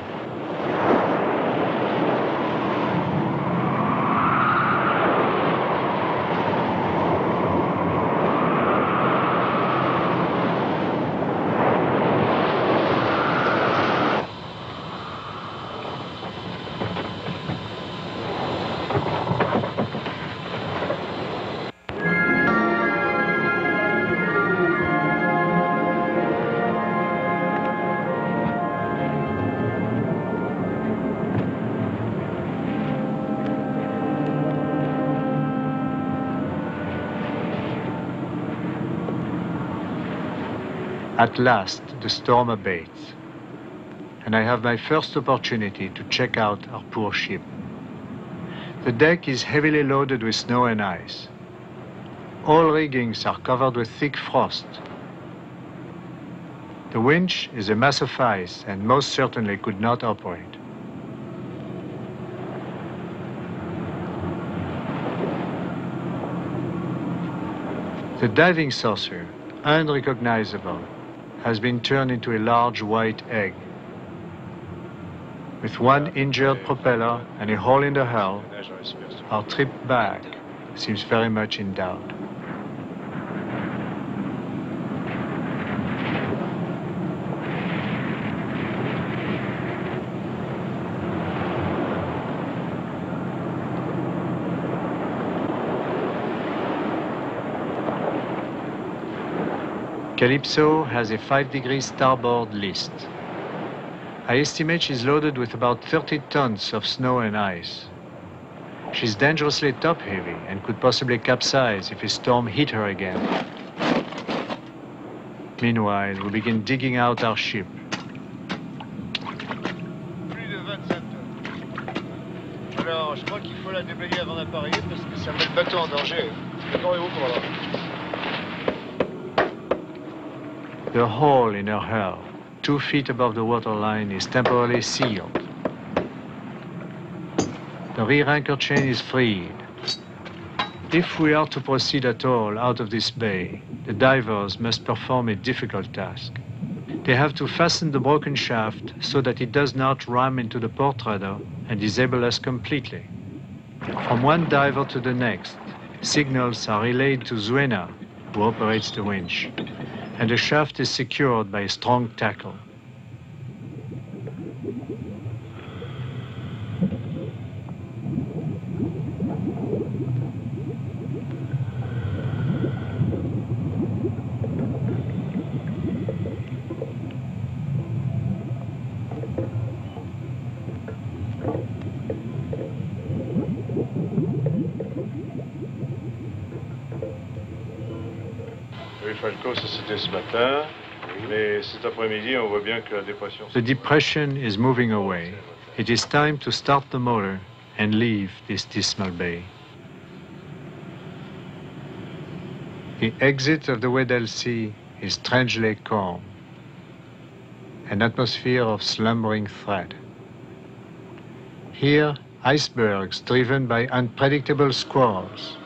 At last, the storm abates, and I have my first opportunity to check out our poor ship. The deck is heavily loaded with snow and ice. All riggings are covered with thick frost. The winch is a mass of ice and most certainly could not operate. The diving saucer, unrecognizable, has been turned into a large white egg. With one injured propeller and a hole in the hull, our trip back seems very much in doubt. Calypso has a 5 degrees starboard list. I estimate she's loaded with about 30 tons of snow and ice. She's dangerously top-heavy and could possibly capsize if a storm hit her again. Meanwhile, we begin digging out our ship. Plus de 25 tonnes. Alors, je crois qu'il faut la déblayer avant d'appareiller parce que ça met le bateau en danger. Préparez-vous pour là. The hole in her hull, 2 feet above the waterline, is temporarily sealed. The rear anchor chain is freed. If we are to proceed at all out of this bay, the divers must perform a difficult task. They have to fasten the broken shaft so that it does not ram into the port rudder and disable us completely. From one diver to the next, signals are relayed to Zuena, who operates the winch. and the shaft is secured by a strong tackle. Falco, ça c'était ce matin, mais cet après-midi, on voit bien que la dépression... The depression is moving away. It is time to start the motor and leave this dismal bay. The exit of the Weddell Sea is strangely calm, an atmosphere of slumbering threat. Here, icebergs driven by unpredictable squalls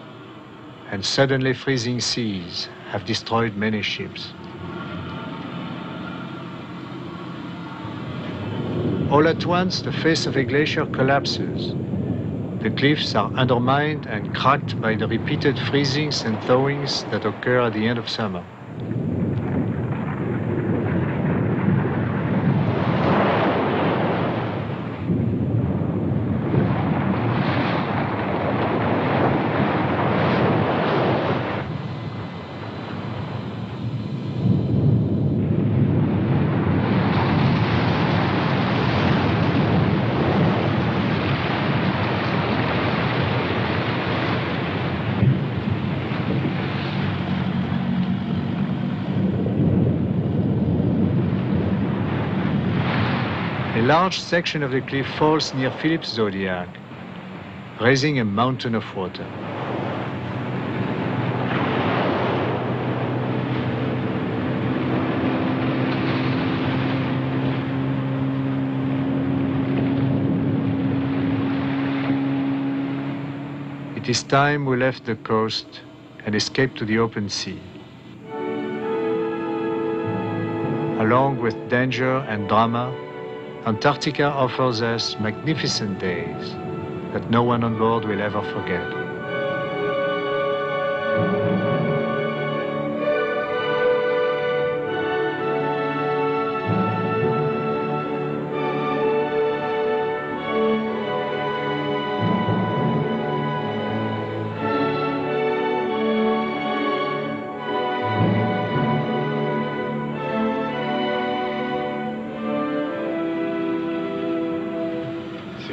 and suddenly freezing seas have destroyed many ships. All at once, the face of a glacier collapses. The cliffs are undermined and cracked by the repeated freezings and thawings that occur at the end of summer. A large section of the cliff falls near Philip's Zodiac, raising a mountain of water. It is time we left the coast and escaped to the open sea. Along with danger and drama, Antarctica offers us magnificent days that no one on board will ever forget.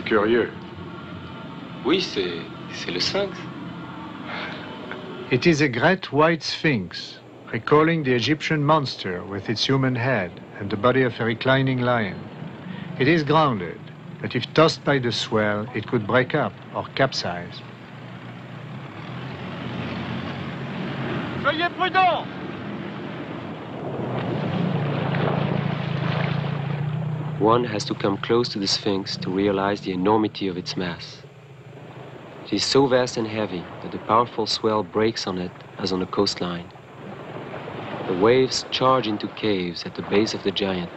Curieux. Oui, c'est le sphinx. It is a great white sphinx, recalling the Egyptian monster with its human head and the body of a reclining lion. It is grounded, but if tossed by the swell, it could break up or capsize. Soyez prudents! One has to come close to the Sphinx to realize the enormity of its mass. It is so vast and heavy that the powerful swell breaks on it as on a coastline. The waves charge into caves at the base of the giant.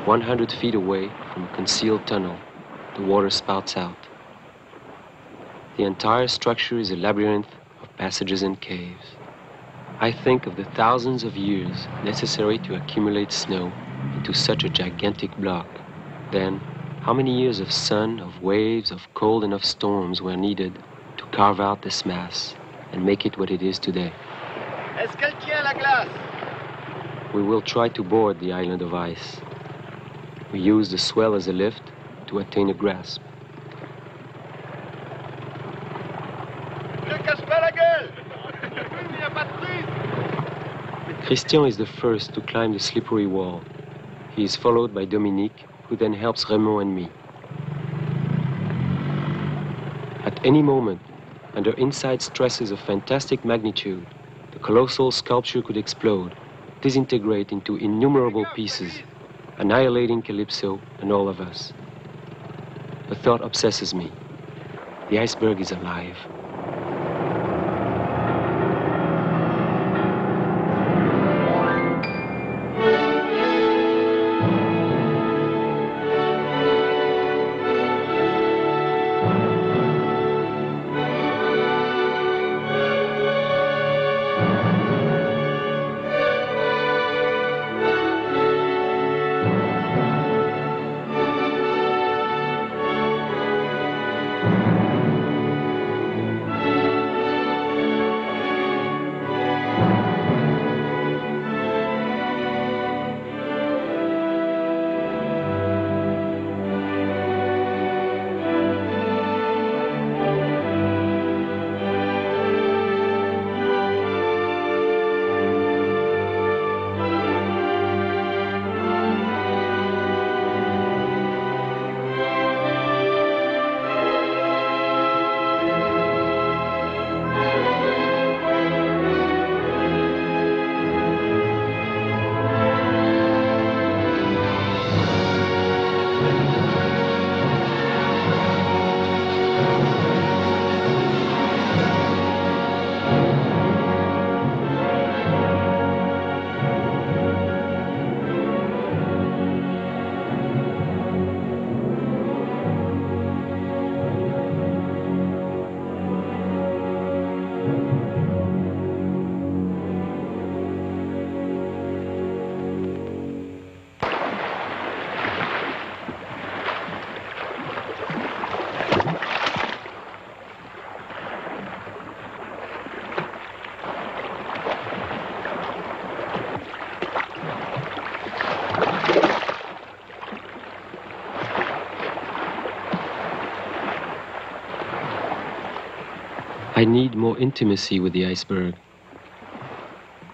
100 feet away from a concealed tunnel, the water spouts out. The entire structure is a labyrinth of passages and caves. I think of the thousands of years necessary to accumulate snow into such a gigantic block. Then, how many years of sun, of waves, of cold and of storms were needed to carve out this mass and make it what it is today? Est-ce qu'elle tient la glace? We will try to board the island of ice. We use the swell as a lift to attain a grasp. Ne casse pas la gueule! Il n'y a pas de prise! Christian is the first to climb the slippery wall. He is followed by Dominique, who then helps Raymond and me. At any moment, under inside stresses of fantastic magnitude, the colossal sculpture could explode, disintegrate into innumerable pieces, annihilating Calypso and all of us. The thought obsesses me. The iceberg is alive. I need more intimacy with the iceberg.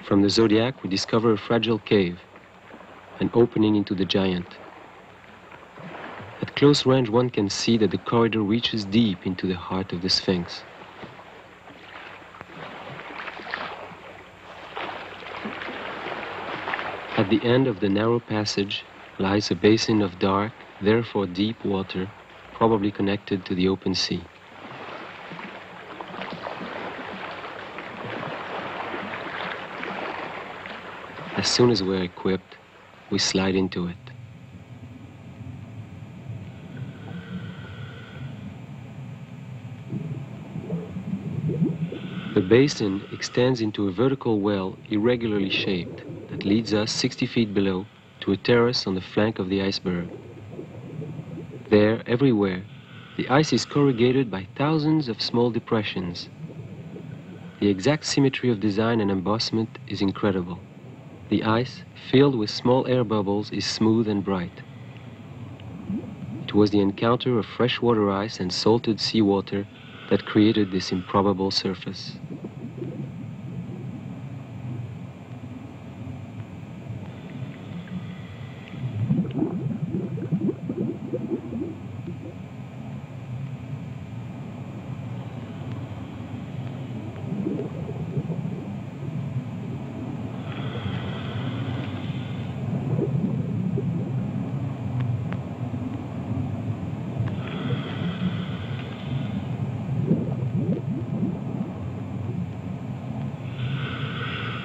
From the zodiac, we discover a fragile cave, an opening into the giant. At close range, one can see that the corridor reaches deep into the heart of the Sphinx. At the end of the narrow passage lies a basin of dark, therefore deep water, probably connected to the open sea. As soon as we're equipped, we slide into it. The basin extends into a vertical well irregularly shaped that leads us 60 feet below to a terrace on the flank of the iceberg. There, everywhere, the ice is corrugated by thousands of small depressions. The exact symmetry of design and embossment is incredible. The ice, filled with small air bubbles, is smooth and bright. It was the encounter of freshwater ice and salted seawater that created this improbable surface.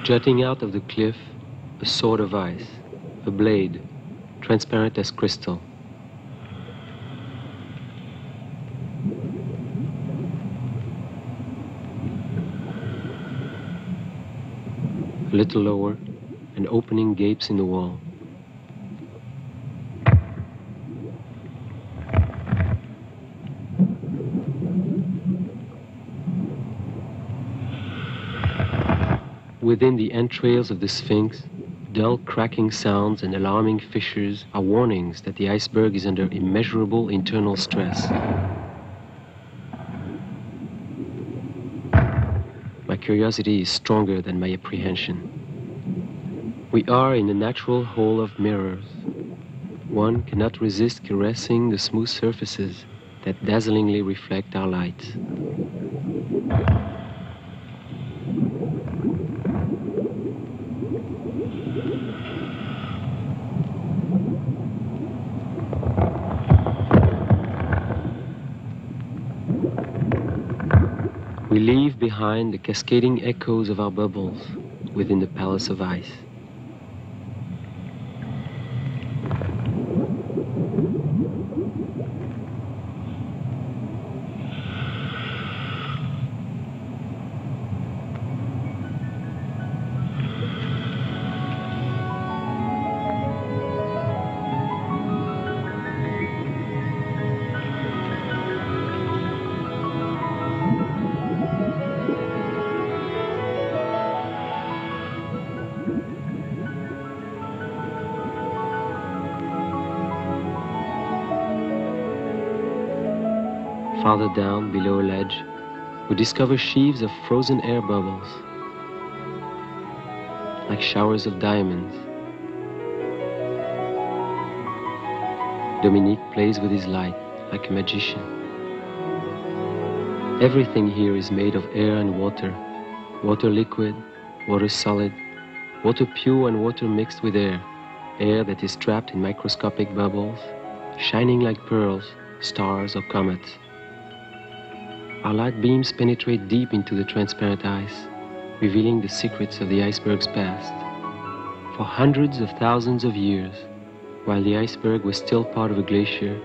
Jutting out of the cliff, a sword of ice, a blade, transparent as crystal. A little lower, an opening gapes in the wall. Within the entrails of the Sphinx, dull cracking sounds and alarming fissures are warnings that the iceberg is under immeasurable internal stress. My curiosity is stronger than my apprehension. We are in a natural hall of mirrors. One cannot resist caressing the smooth surfaces that dazzlingly reflect our lights. We leave behind the cascading echoes of our bubbles within the palace of ice. Farther down, below a ledge, we discover sheaves of frozen air bubbles, like showers of diamonds. Dominique plays with his light, like a magician. Everything here is made of air and water, water liquid, water solid, water pure and water mixed with air, air that is trapped in microscopic bubbles, shining like pearls, stars or comets. Our light beams penetrate deep into the transparent ice, revealing the secrets of the iceberg's past. For hundreds of thousands of years, while the iceberg was still part of a glacier,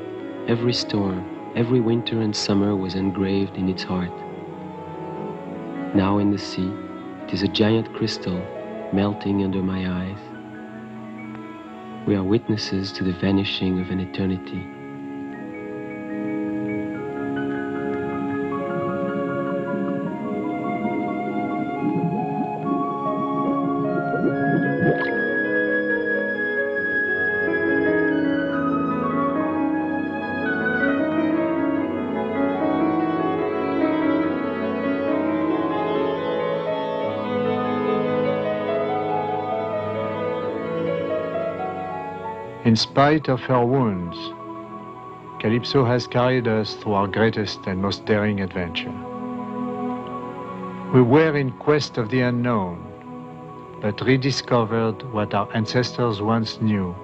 every storm, every winter and summer was engraved in its heart. Now in the sea, it is a giant crystal melting under my eyes. We are witnesses to the vanishing of an eternity. In spite of her wounds, Calypso has carried us through our greatest and most daring adventure. We were in quest of the unknown, but rediscovered what our ancestors once knew,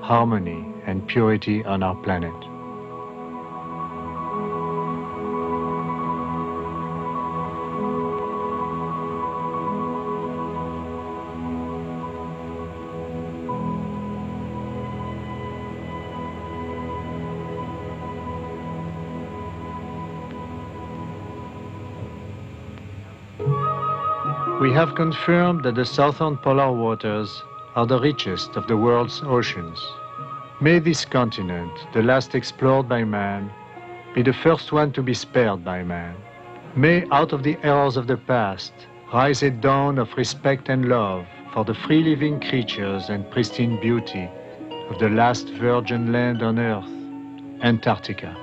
harmony and purity on our planet. We have confirmed that the southern polar waters are the richest of the world's oceans. May this continent, the last explored by man, be the first one to be spared by man. May out of the errors of the past rise a dawn of respect and love for the free living creatures and pristine beauty of the last virgin land on earth, Antarctica.